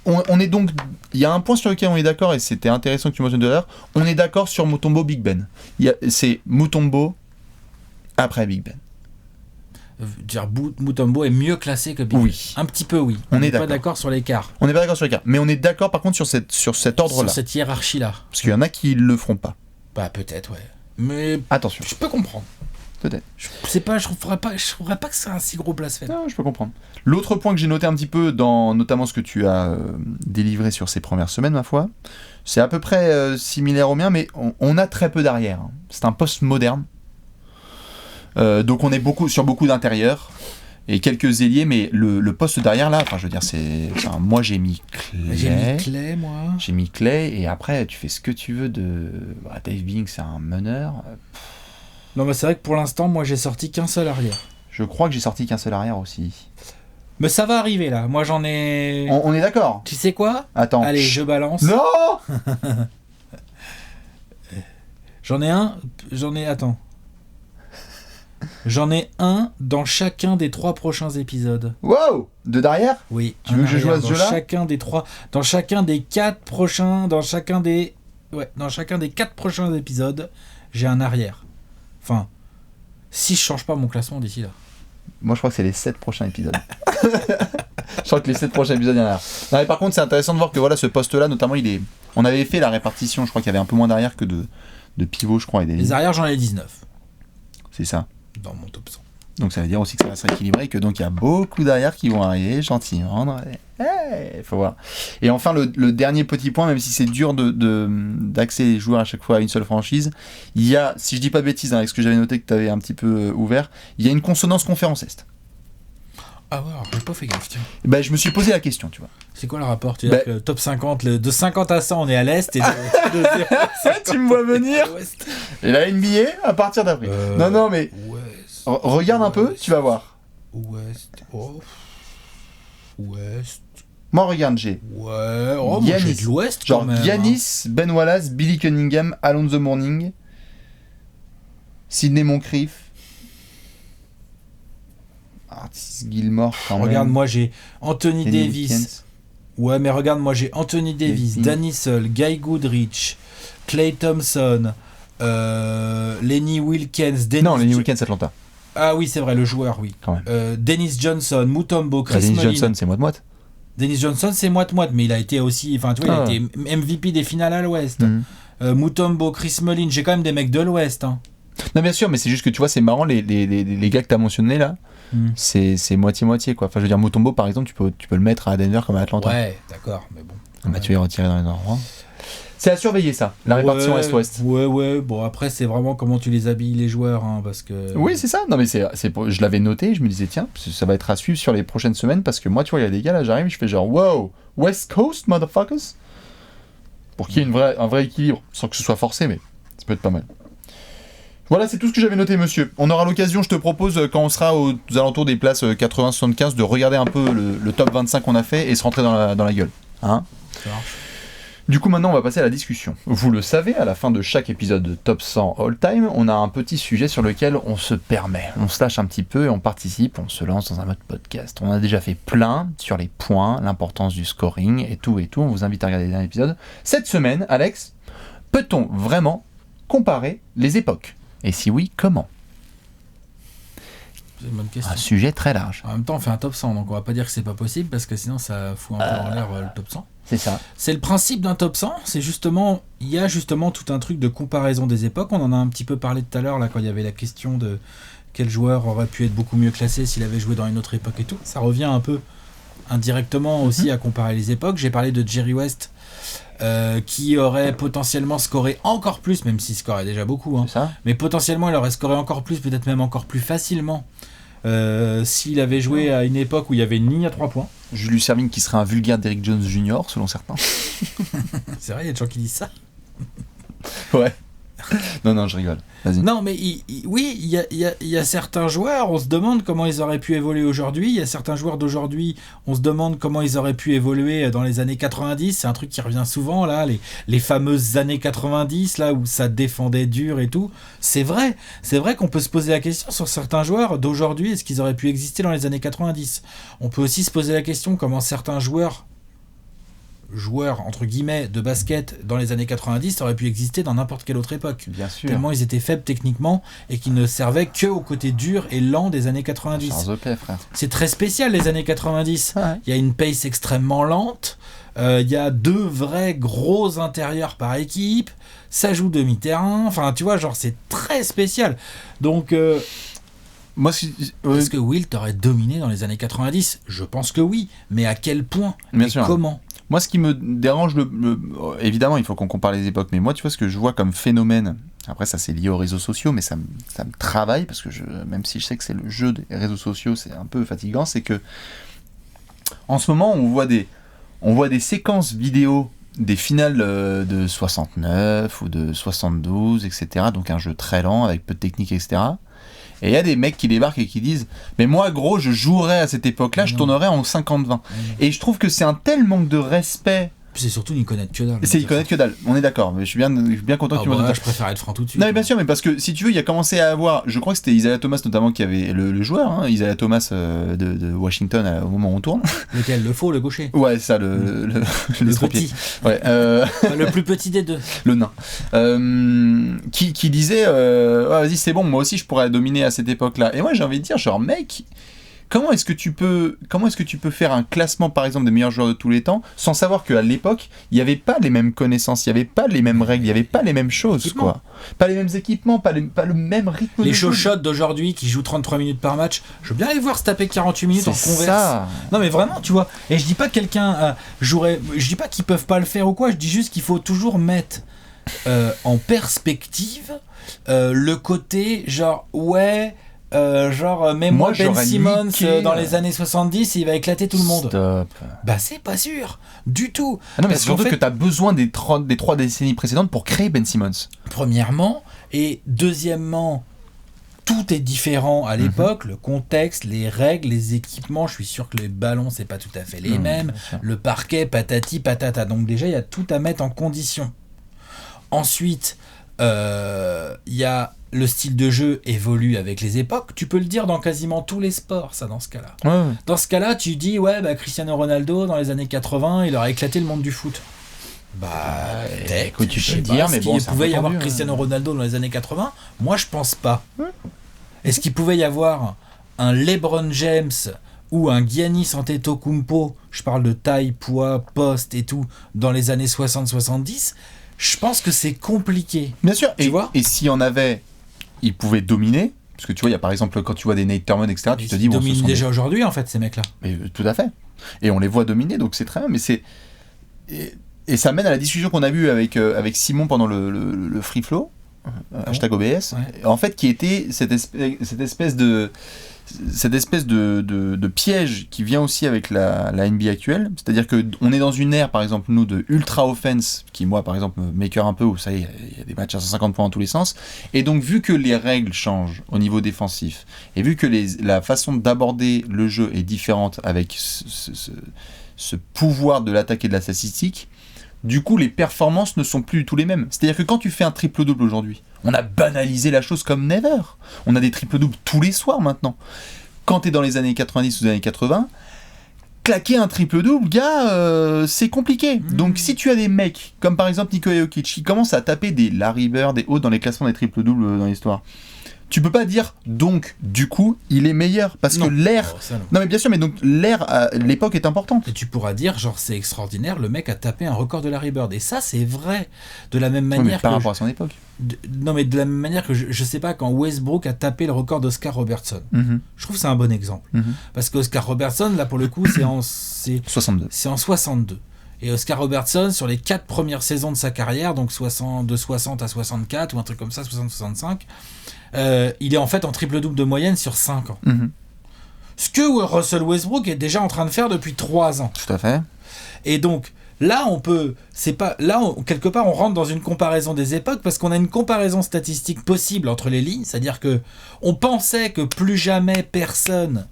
On est donc, il y a un point sur lequel on est d'accord et c'était intéressant que tu mentionnes tout à l'heure. On est d'accord sur Mutombo Big Ben. C'est Mutombo après Big Ben. Mutombo est mieux classé que Big Ben. Oui. Un petit peu, oui. On est pas d'accord sur l'écart. On n'est pas d'accord sur l'écart. Mais on est d'accord par contre sur cet ordre-là. Sur cette hiérarchie-là. Parce qu'il y en a qui le feront pas. Bah peut-être, ouais. Mais attention. Je peux comprendre. Peut-être. Je trouverais pas que c'est un si gros blasphème. Non, je peux comprendre. L'autre point que j'ai noté un petit peu dans notamment ce que tu as délivré sur ces premières semaines, ma foi, c'est à peu près similaire au mien, mais on a très peu d'arrière. Hein. C'est un poste moderne. Donc on est sur beaucoup d'intérieur et quelques ailiers, mais le poste derrière là, enfin je veux dire, moi j'ai mis Clay. J'ai mis Clay et après tu fais ce que tu veux de Dave Bing, c'est un meneur. Non, mais c'est vrai que pour l'instant, moi, j'ai sorti qu'un seul arrière. Je crois que j'ai sorti qu'un seul arrière aussi. Mais ça va arriver, là. Moi, j'en ai... On est d'accord. Tu sais quoi ? Attends. Allez, je balance. Non. Attends. J'en ai un dans chacun des 3 prochains épisodes. Wow ! De derrière ? Oui. Tu veux que je joue à ce jeu-là ? Dans chacun des 4 prochains... Dans chacun des 4 prochains épisodes, j'ai un arrière. Enfin, si je change pas mon classement d'ici là. Moi, je crois que c'est les 7 prochains épisodes. Je crois que les 7 prochains épisodes, il y en a. Non, mais par contre, c'est intéressant de voir que voilà, ce poste-là, notamment, on avait fait la répartition. Je crois qu'il y avait un peu moins d'arrière que de pivot, je crois. Et Les arrières, j'en ai 19 C'est ça. dans mon top 100. Donc ça veut dire aussi que ça va se rééquilibrer et que donc il y a beaucoup d'arrières qui vont arriver gentiment. Faut voir. Et enfin, le dernier petit point, même si c'est dur d'axer les joueurs à chaque fois à une seule franchise, il y a, si je dis pas de bêtises, avec ce que j'avais noté que tu avais un petit peu ouvert, il y a une consonance conférence Est. Ah ouais, alors j'ai pas fait gaffe, tiens. Ben, je me suis posé la question, tu vois. C'est quoi le rapport? Tu veux dire que le top 50, de 50 à 100, on est à l'Est et de 0 à 50, tu me vois venir. à l'Ouest. Et la NBA à partir d'avril. Non, mais regarde un peu, tu vas voir. Ouest. Oh. Ouest. Moi, regarde, j'ai Ouais, oh, moi j'ai de l'Ouest quand genre même. Giannis, Ben Wallace, Billy Cunningham, Alonzo Mourning, Sidney Moncrief, Artis Gilmore quand même. Regarde, moi j'ai Anthony Kenny Davis. Wilkins. Ouais, mais regarde, moi j'ai Anthony Davis, Davis. Danny Searle, Guy Goodrich, Klay Thompson, Lenny Wilkins, Dennis Non, Lenny Wilkins Atlanta, Ah oui, c'est vrai, le joueur, oui. quand même. Dennis Johnson, Mutombo, Chris Dennis Mullin. Johnson, c'est moite-moite. Dennis Johnson, c'est moite-moite, mais il a été aussi, enfin, tu vois, il a été MVP des finales à l'Ouest. Mhm. Mutombo, Chris Mullin, j'ai quand même des mecs de l'Ouest. Hein. Non, bien sûr, mais c'est juste que tu vois, c'est marrant, les gars que t'as mentionnés là, c'est moitié-moitié quoi. Enfin, je veux dire, Mutombo par exemple, tu peux le mettre à Denver comme à Atlanta. Ouais, d'accord, mais bon. Mathieu est retiré dans les endroits. C'est à surveiller ça, la répartition Est-Ouest. Ouais, bon, après, c'est vraiment comment tu les habilles, les joueurs, hein, parce que... Oui, c'est ça. Non, mais je l'avais noté, je me disais, tiens, ça va être à suivre sur les prochaines semaines parce que moi, tu vois, il y a des gars là, j'arrive, je fais genre, wow, West Coast, motherfuckers. Pour qu'il y ait un vrai équilibre, sans que ce soit forcé, mais ça peut être pas mal. Voilà, c'est tout ce que j'avais noté, monsieur. On aura l'occasion, je te propose, quand on sera aux alentours des places 80-75, de regarder un peu le top 25 qu'on a fait et se rentrer dans la gueule. Hein ? Ça marche. Du coup, maintenant, on va passer à la discussion. Vous le savez, à la fin de chaque épisode de Top 100 All Time, on a un petit sujet sur lequel on se permet. On se lâche un petit peu et on participe, on se lance dans un mode podcast. On a déjà fait plein sur les points, l'importance du scoring et tout. On vous invite à regarder les derniers épisodes. Cette semaine, Alex, peut-on vraiment comparer les époques ? Et si oui, comment ? C'est une bonne question. Un sujet très large. En même temps, on fait un top 100, donc on va pas dire que c'est pas possible, parce que sinon ça fout un peu en l'air le top 100. C'est ça. C'est le principe d'un top 100, c'est justement, il y a justement tout un truc de comparaison des époques. On en a un petit peu parlé tout à l'heure, là, quand il y avait la question de quel joueur aurait pu être beaucoup mieux classé s'il avait joué dans une autre époque et tout. Ça revient un peu indirectement aussi à comparer les époques. J'ai parlé de Jerry West, qui aurait potentiellement scoré encore plus, même s'il scorait déjà beaucoup, hein, C'est ça. mais potentiellement il aurait scoré encore plus, peut-être même encore plus facilement, s'il avait joué à une époque où il y avait une ligne à 3 points. Julius Erving qui serait un vulgaire Derrick Jones Jr. selon certains. C'est vrai, il y a des gens qui disent ça. Ouais. Non, je rigole. Vas-y. Non, mais oui, il y a certains joueurs, on se demande comment ils auraient pu évoluer aujourd'hui. Il y a certains joueurs d'aujourd'hui, on se demande comment ils auraient pu évoluer dans les années 90. C'est un truc qui revient souvent, là, les fameuses années 90, là, où ça défendait dur et tout. C'est vrai qu'on peut se poser la question sur certains joueurs d'aujourd'hui, est-ce qu'ils auraient pu exister dans les années 90 ? On peut aussi se poser la question comment certains joueurs entre guillemets de basket dans les années 90 auraient pu exister dans n'importe quelle autre époque. Bien sûr. Tellement ils étaient faibles techniquement et qu'ils ne servaient que au côté dur et lent des années 90. Charles Oakley, frère. C'est très spécial les années 90. Ouais. Il y a une pace extrêmement lente, il y a 2 vrais gros intérieurs par équipe, ça joue demi-terrain, enfin tu vois, genre c'est très spécial. Donc Moi, est-ce que Wilt aurait dominé dans les années 90 ? Je pense que oui, mais à quel point ? Bien et sûr. comment ? Moi, ce qui me dérange, évidemment, il faut qu'on compare les époques, mais moi, tu vois, ce que je vois comme phénomène, après, ça, c'est lié aux réseaux sociaux, mais ça me travaille, parce que même si je sais que c'est le jeu des réseaux sociaux, c'est un peu fatigant, c'est que, en ce moment, on voit des séquences vidéo des finales de 69 ou de 72, etc., donc un jeu très lent, avec peu de technique, etc., et il y a des mecs qui débarquent et qui disent « Mais moi, gros, je jouerais à cette époque-là, je tournerais en 50-20 ». Et je trouve que c'est un tel manque de respect C'est surtout n'y connaître que dalle. C'est y connaître que dalle, on est d'accord, mais je suis bien content que tu m'en dises. Je préfère être franc tout de suite. Non mais bien sûr, mais parce que si tu veux, il a commencé à avoir, je crois que c'était Isaiah Thomas notamment qui avait le joueur, hein, Isaiah Thomas de Washington au moment où on tourne. Lequel, le faux, le gaucher? Ouais, ça, le petit. Ouais, le plus petit des deux. Le nain. Qui disait, vas-y c'est bon, moi aussi je pourrais dominer à cette époque-là. Et moi j'ai envie de dire, genre mec, comment est-ce que tu peux faire un classement par exemple des meilleurs joueurs de tous les temps sans savoir qu'à l'époque il n'y avait pas les mêmes connaissances, il n'y avait pas les mêmes règles, il n'y avait pas les mêmes choses, quoi. Pas les mêmes équipements, pas le même rythme. Les chochottes d'aujourd'hui qui jouent 33 minutes par match, je veux bien les voir se taper 48 minutes en converse. Ça. Non mais vraiment, tu vois. Et je dis pas que quelqu'un jouerait, je dis pas qu'ils peuvent pas le faire ou quoi, je dis juste qu'il faut toujours mettre en perspective le côté genre mets-moi Ben Simmons dans les années 70 et il va éclater tout le monde. Stop. Bah c'est pas sûr du tout. Ah non mais c'est surtout que t'as besoin des 3 décennies précédentes pour créer Ben Simmons. Premièrement, et deuxièmement, tout est différent à l'époque, le contexte, les règles, les équipements, je suis sûr que les ballons c'est pas tout à fait les mêmes, le parquet, patati patata, donc déjà il y a tout à mettre en condition. Ensuite, il y a le style de jeu évolue avec les époques. Tu peux le dire dans quasiment tous les sports, ça, dans ce cas-là. Ouais. Dans ce cas-là, tu dis, Cristiano Ronaldo, dans les années 80, il aurait éclaté le monde du foot. Écoute, tu peux le dire, mais bon, il pouvait y avoir Cristiano Ronaldo dans les années 80. Moi, je pense pas. Est-ce qu'il pouvait y avoir un LeBron James ou un Giannis Antetokounmpo, je parle de taille, poids, poste et tout, dans les années 60-70? Je pense que c'est compliqué. Bien sûr, et s'il y en avait, ils pouvaient dominer. Parce que tu vois, il y a par exemple, quand tu vois des Nate Thurmond, etc., tu te dis... Ils dominent déjà aujourd'hui, en fait, ces mecs-là. Mais, tout à fait. Et on les voit dominer, donc c'est très bien. Mais c'est... Et ça mène à la discussion qu'on a eue avec Simon pendant le Free Flow, hashtag OBS, en fait, qui était cette espèce de piège qui vient aussi avec la NBA actuelle. C'est-à-dire qu'on est dans une ère, par exemple, nous, de ultra offense, qui, moi, par exemple, me m'écœure un peu, où ça y est, il y a des matchs à 150 points dans tous les sens. Et donc, vu que les règles changent au niveau défensif, et vu que la façon d'aborder le jeu est différente avec ce pouvoir de l'attaque et de la statistique, du coup, les performances ne sont plus du tout les mêmes. C'est-à-dire que quand tu fais un triple-double aujourd'hui, on a banalisé la chose comme never. On a des triple-doubles tous les soirs maintenant. Quand tu es dans les années 90 ou les années 80, claquer un triple-double, gars, c'est compliqué. Donc si tu as des mecs, comme par exemple Nikola Jokic, qui commencent à taper des Larry Bird, des hauts dans les classements des triple-doubles dans l'histoire, tu peux pas dire donc du coup il est meilleur parce que l'ère non mais bien sûr, mais donc l'ère à l'époque est importante. Et tu pourras dire genre c'est extraordinaire, le mec a tapé un record de Larry Bird, et ça c'est vrai de la même manière par rapport à son époque. Non mais de la même manière que je sais pas, quand Westbrook a tapé le record d'Oscar Robertson, je trouve que c'est un bon exemple parce qu'Oscar Robertson là pour le coup c'est en 62. C'est en 62. Et Oscar Robertson, sur les 4 premières saisons de sa carrière, donc de 60 à 64, ou un truc comme ça, 60-65, il est en fait en triple-double de moyenne sur 5 ans. Ce que Russell Westbrook est déjà en train de faire depuis 3 ans. Tout à fait. Et donc, là, quelque part, on rentre dans une comparaison des époques, parce qu'on a une comparaison statistique possible entre les lignes, c'est-à-dire que on pensait que plus jamais personne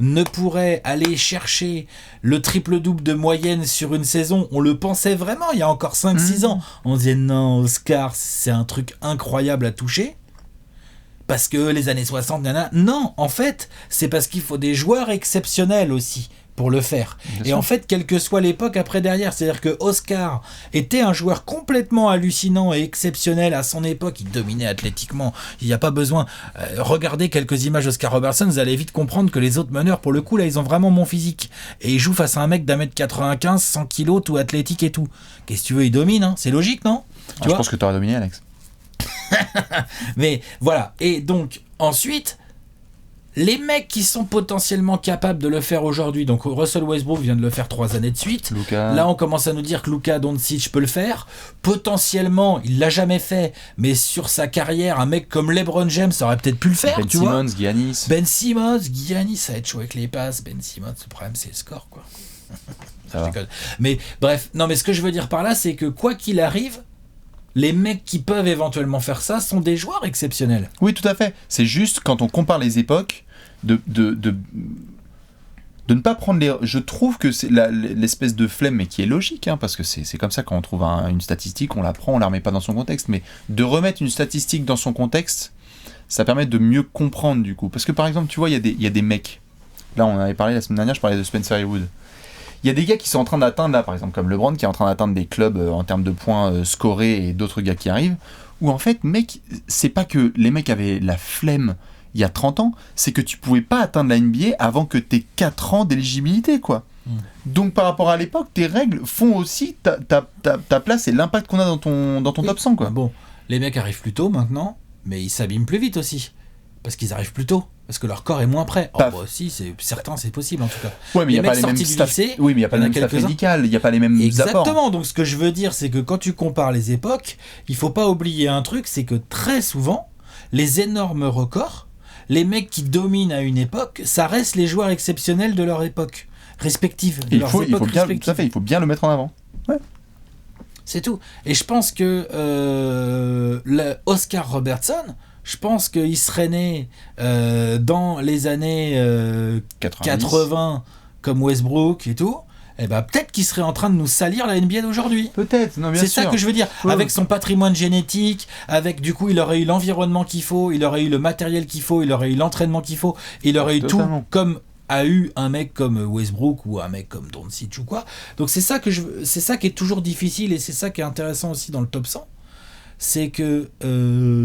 ne pourrait aller chercher le triple-double de moyenne sur une saison. On le pensait vraiment il y a encore 5-6 ans. On disait non, Oscar, c'est un truc incroyable à toucher. Parce que les années 60, non, en fait, c'est parce qu'il faut des joueurs exceptionnels aussi pour le faire. Et en fait, quelle que soit l'époque après derrière, c'est-à-dire que Oscar était un joueur complètement hallucinant et exceptionnel à son époque, il dominait athlétiquement, il n'y a pas besoin. Regardez quelques images d'Oscar Robertson, vous allez vite comprendre que les autres meneurs, pour le coup, là, ils ont vraiment mon physique. Et ils jouent face à un mec d'1m95, 100 kg, tout athlétique et tout. Qu'est-ce que tu veux, il domine, hein, c'est logique, non ? Je pense que tu auras dominé, Alex. Mais voilà, et donc, ensuite... Les mecs qui sont potentiellement capables de le faire aujourd'hui, donc Russell Westbrook vient de le faire 3 années de suite. Luka. Là, on commence à nous dire que Luka Doncic peut le faire. Potentiellement, il l'a jamais fait, mais sur sa carrière, un mec comme LeBron James aurait peut-être pu le faire. Ben Simmons, Giannis. Ben Simmons, Giannis, ça va être chaud avec les passes. Ben Simmons, le problème, c'est le score, quoi. Ça va. Mais bref, non, mais ce que je veux dire par là, c'est que quoi qu'il arrive, les mecs qui peuvent éventuellement faire ça sont des joueurs exceptionnels. Oui, tout à fait. C'est juste quand on compare les époques de de ne pas prendre les... Je trouve que c'est l'espèce de flemme, mais qui est logique, hein, parce que c'est comme ça quand on trouve une statistique, on la prend, on la remet pas dans son contexte, mais de remettre une statistique dans son contexte, ça permet de mieux comprendre du coup. Parce que par exemple, tu vois, il y a des mecs, là on en avait parlé la semaine dernière, je parlais de Spencer Haywood. Il y a des gars qui sont en train d'atteindre, là par exemple comme LeBron, qui est en train d'atteindre des clubs en termes de points scorés et d'autres gars qui arrivent, où en fait, mec, c'est pas que les mecs avaient la flemme il y a 30 ans, c'est que tu pouvais pas atteindre la NBA avant que t'aies 4 ans d'éligibilité, quoi. Donc par rapport à l'époque, tes règles font aussi ta place et l'impact qu'on a dans ton top 100, quoi. Bon, les mecs arrivent plus tôt maintenant, mais ils s'abîment plus vite aussi. Parce qu'ils arrivent plus tôt. Parce que leur corps est moins prêt. Oh, bah, si, certains, c'est possible en tout cas. Ouais, mais il n'y a pas les mêmes staff. Oui, mais il n'y a pas le même staff médical, il n'y a pas les mêmes Exactement. apports. Donc ce que je veux dire, c'est que quand tu compares les époques, il faut pas oublier un truc, c'est que très souvent, les énormes records, les mecs qui dominent à une époque, ça reste les joueurs exceptionnels de leur époque respective. Il faut bien le mettre en avant. Ouais. C'est tout. Et je pense que Oscar Robertson, je pense qu'il serait né dans les années 80 comme Westbrook et tout. Et ben peut-être qu'il serait en train de nous salir la NBA d'aujourd'hui. Peut-être, non, bien sûr. C'est ça que je veux dire. Ouais. Avec son patrimoine génétique, avec du coup, il aurait eu l'environnement qu'il faut, il aurait eu le matériel qu'il faut, il aurait eu l'entraînement qu'il faut, il aurait eu tout comme a eu un mec comme Westbrook ou un mec comme Doncic ou quoi. Donc c'est ça qui est toujours difficile et c'est ça qui est intéressant aussi dans le top 100. C'est que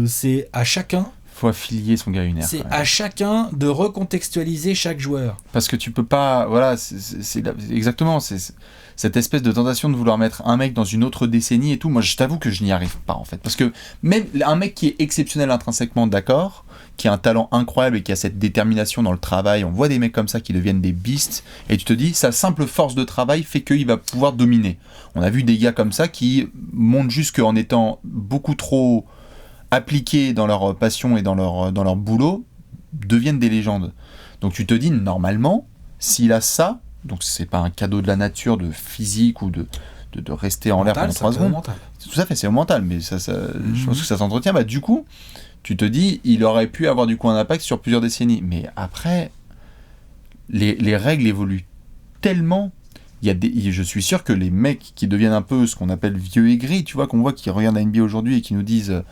c'est à chacun. Faut affilier son gars lunaire. C'est à chacun de recontextualiser chaque joueur. Parce que tu peux pas, voilà, c'est exactement, c'est cette espèce de tentation de vouloir mettre un mec dans une autre décennie et tout. Moi, je t'avoue que je n'y arrive pas en fait, parce que même un mec qui est exceptionnel intrinsèquement, d'accord, qui a un talent incroyable et qui a cette détermination dans le travail, on voit des mecs comme ça qui deviennent des beasts, et tu te dis, sa simple force de travail fait qu'il va pouvoir dominer. On a vu des gars comme ça qui montent jusqu'en étant beaucoup trop appliqués dans leur passion et dans leur boulot, deviennent des légendes. Donc tu te dis, normalement, s'il a ça, donc c'est pas un cadeau de la nature, de physique ou de rester en l'air pendant 3 secondes. Tout à fait, c'est au mental, mais ça je pense que ça s'entretient. Bah, du coup, tu te dis, il aurait pu avoir du coup un impact sur plusieurs décennies. Mais après, les règles évoluent tellement. Je suis sûr que les mecs qui deviennent un peu ce qu'on appelle vieux aigris, tu vois, qu'on voit qui regardent la NBA aujourd'hui et qui nous disent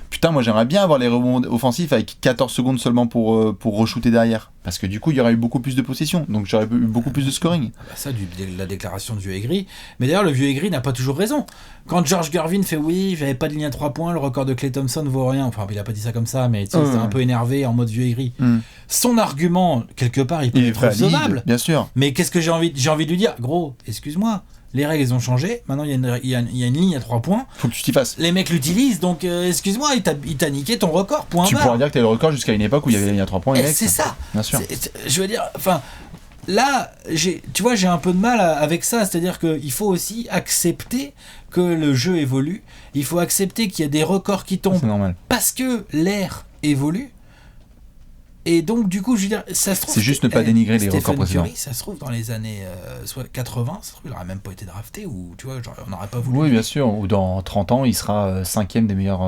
putain, moi j'aimerais bien avoir les rebonds offensifs avec 14 secondes seulement pour re-shooter derrière. Parce que du coup, il y aurait eu beaucoup plus de possession. Donc j'aurais eu beaucoup plus de scoring. Ah bah ça, la déclaration du vieux aigri. Mais d'ailleurs, le vieux aigri n'a pas toujours raison. Quand George Gervin fait oui, j'avais pas de ligne à 3 points, le record de Klay Thompson vaut rien. Enfin, il a pas dit ça comme ça, mais c'était un peu énervé en mode vieux aigri. Son argument, quelque part, il peut être raisonnable. Bien sûr. Mais qu'est-ce que j'ai envie de lui dire ? Gros, excuse-moi. Les règles, elles ont changé. Maintenant, il y a une ligne à 3 points. Faut que tu t'y fasses. Les mecs l'utilisent, donc excuse-moi, il t'a niqué ton record. Point tu pourras dire que tu as le record jusqu'à une époque où il y avait la ligne à 3 points. C'est ça. Bien sûr. Je veux dire, enfin, là, j'ai un peu de mal avec ça. C'est-à-dire qu'il faut aussi accepter que le jeu évolue. Il faut accepter qu'il y a des records qui tombent. C'est normal. Parce que l'ère évolue. Et donc, du coup, je veux dire, ça se trouve. C'est juste ne pas dénigrer les records précédents. Curry, ça se trouve, dans les années 80, ça se trouve, il n'aurait même pas été drafté, ou tu vois, genre, on n'aurait pas voulu. Oui, bien sûr, ou dans 30 ans, il sera 5e des meilleurs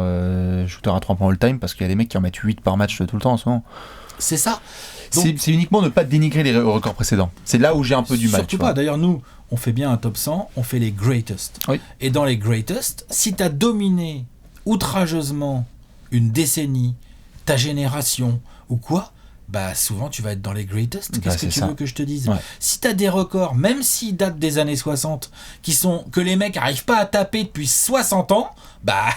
shooters à 3 points all-time, parce qu'il y a des mecs qui en mettent 8 par match tout le temps en ce moment. C'est ça. Donc, c'est uniquement ne pas dénigrer les records précédents. C'est là où j'ai un peu du mal. Surtout pas. D'ailleurs, nous, on fait bien un top 100, on fait les greatest. Oui. Et dans les greatest, si tu as dominé outrageusement une décennie, ta génération ou quoi, bah souvent tu vas être dans les greatest. Qu'est-ce que tu veux que je te dise ? Si t'as des records, même s'ils datent des années 60, que les mecs n'arrivent pas à taper depuis 60 ans, bah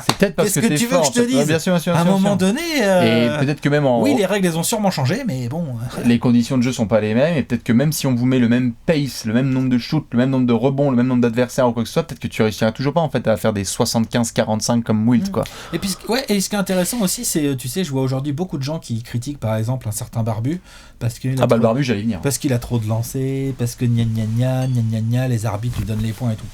c'est peut-être parce qu'est-ce que tu veux que je te dise ? Bien sûr, à un moment donné, et peut-être que même oui, les règles elles ont sûrement changé, mais bon. Les conditions de jeu sont pas les mêmes, et peut-être que même si on vous met le même pace, le même nombre de shoots, le même nombre de rebonds, le même nombre d'adversaires ou quoi que ce soit, peut-être que tu réussiras toujours pas en fait à faire des 75-45 comme Wilt, quoi. Et puis et ce qui est intéressant aussi, c'est, tu sais, je vois aujourd'hui beaucoup de gens qui critiquent par exemple un certain Barbu parce qu'il le Barbu, j'allais venir. Parce qu'il a trop de lancers, parce que gna les arbitres lui donnent les points et tout.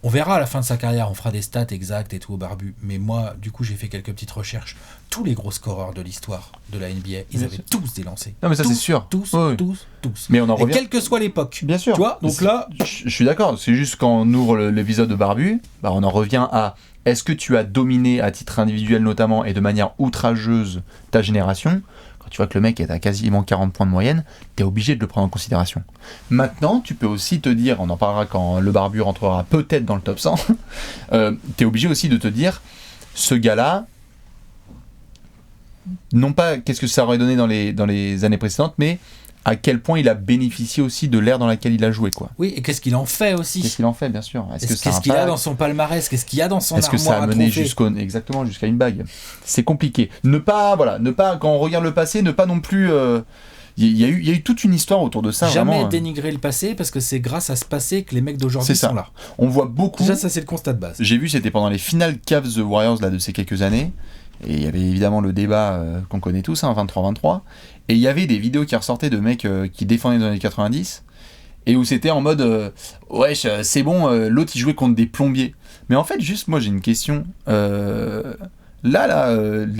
On verra à la fin de sa carrière, on fera des stats exactes et tout au Barbu. Mais moi, du coup, j'ai fait quelques petites recherches. Tous les gros scoreurs de l'histoire de la NBA, ils avaient tous des lancers. Non, mais ça, c'est sûr. Tous. Mais on en revient. Et quelle que soit l'époque. Bien sûr. Tu vois, donc là. Je suis d'accord. C'est juste quand on ouvre l'épisode de Barbu, bah, on en revient à est-ce que tu as dominé à titre individuel notamment et de manière outrageuse ta génération ? quand tu vois que le mec est à quasiment 40 points de moyenne, t'es obligé de le prendre en considération. Maintenant, tu peux aussi te dire, on en parlera quand le barbu rentrera peut-être dans le top 100, t'es obligé aussi de te dire, ce gars-là, non pas qu'est-ce que ça aurait donné dans les années précédentes, mais à quel point il a bénéficié aussi de l'ère dans laquelle il a joué, quoi. Oui, et qu'est-ce qu'il en fait aussi. Qu'est-ce qu'il en fait, bien sûr. Qu'est-ce qu'il a dans son palmarès, qu'est-ce qu'il y a dans son armoire. Est-ce que ça a mené jusqu'à une bague. C'est compliqué. Ne pas, quand on regarde le passé, ne pas non plus... Il y a eu toute une histoire autour de ça. Jamais vraiment, dénigrer le passé, parce que c'est grâce à ce passé que les mecs d'aujourd'hui sont là. On voit beaucoup... Déjà, ça c'est le constat de base. J'ai vu, c'était pendant les finales Cavs The Warriors là, de ces quelques années. Et il y avait évidemment le débat qu'on connaît tous, 23-23. Et il y avait des vidéos qui ressortaient de mecs qui défendaient dans les années 90. Et où c'était en mode wesh, c'est bon, l'autre il jouait contre des plombiers. Mais en fait, juste moi j'ai une question. Les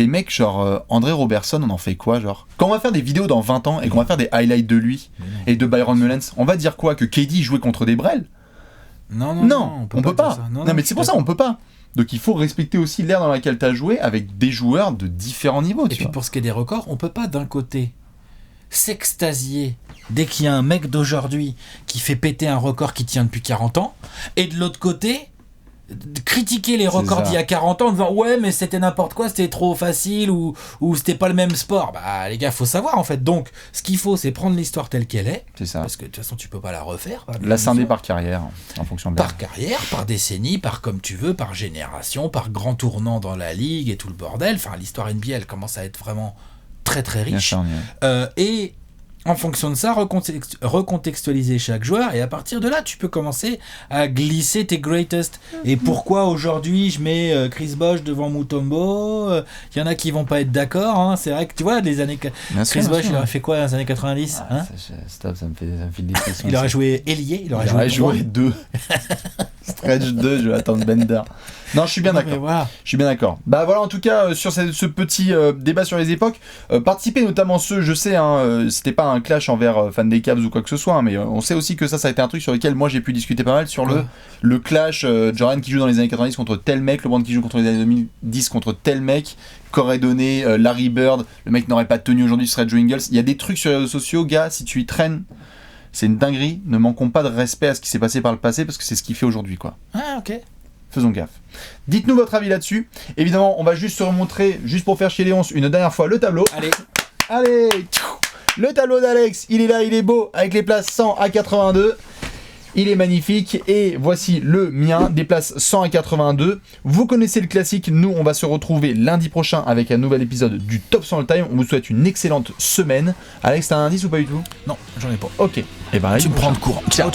mecs genre André Robertson, on en fait quoi, genre quand on va faire des vidéos dans 20 ans et qu'on va faire des highlights de lui et de Byron Mullens, on va dire quoi, que KD jouait contre des Brels? Non, on peut pas. Non, mais c'est pour ça on peut pas. Donc il faut respecter aussi l'ère dans laquelle tu as joué avec des joueurs de différents niveaux. Et puis pour ce qui est des records, on peut pas d'un côté s'extasier dès qu'il y a un mec d'aujourd'hui qui fait péter un record qui tient depuis 40 ans, et de l'autre côté critiquer les records d'il y a 40 ans en disant ouais mais c'était n'importe quoi, c'était trop facile ou c'était pas le même sport. Bah les gars, faut savoir en fait. Donc ce qu'il faut, c'est prendre l'histoire telle qu'elle est. C'est ça. Parce que de toute façon tu peux pas la refaire. La scinder par carrière en fonction de par carrière, par décennie, par comme tu veux, par génération, par grand tournant dans la ligue et tout le bordel. Enfin l'histoire NBA elle commence à être vraiment très très riche. Bien sûr. Et en fonction de ça, recontextualiser chaque joueur, et à partir de là, tu peux commencer à glisser tes greatest. Et pourquoi aujourd'hui je mets Chris Bosh devant Mutombo? Il y en a qui vont pas être d'accord, hein. C'est vrai que tu vois, les années Chris Bosh, il aurait fait quoi dans les années 90 hein? Stop, ça me fait des pressions. Il aurait joué ailier, il aurait joué 2. Stretch 2, je vais attendre Bender. Non, je suis bien d'accord. Voilà. Je suis bien d'accord. Bah voilà, en tout cas, sur ce petit débat sur les époques, participez notamment ceux, je sais, c'était pas un clash envers fans des Cavs ou quoi que ce soit, mais on sait aussi que ça a été un truc sur lequel moi j'ai pu discuter pas mal sur le clash Jordan qui joue dans les années 90 contre tel mec, LeBron qui joue contre les années 2010 contre tel mec, qu'aurait donné Larry Bird, le mec n'aurait pas tenu aujourd'hui, ce serait Joe Ingles. Il y a des trucs sur les réseaux sociaux, gars, si tu y traînes, c'est une dinguerie, ne manquons pas de respect à ce qui s'est passé par le passé parce que c'est ce qu'il fait aujourd'hui, quoi. Ah, ok. Faisons gaffe. Dites-nous votre avis là-dessus. Évidemment, on va juste se remontrer, juste pour faire chier Léonce, une dernière fois le tableau. Allez. Le tableau d'Alex, il est là, il est beau, avec les places 100 à 82. Il est magnifique. Et voici le mien, des places 100 à 82. Vous connaissez le classique. Nous, on va se retrouver lundi prochain avec un nouvel épisode du Top 100 All-Time. On vous souhaite une excellente semaine. Alex, t'as un indice ou pas du tout? Non, j'en ai pas. Ok. Et ben, tu me prends de courant. Ciao.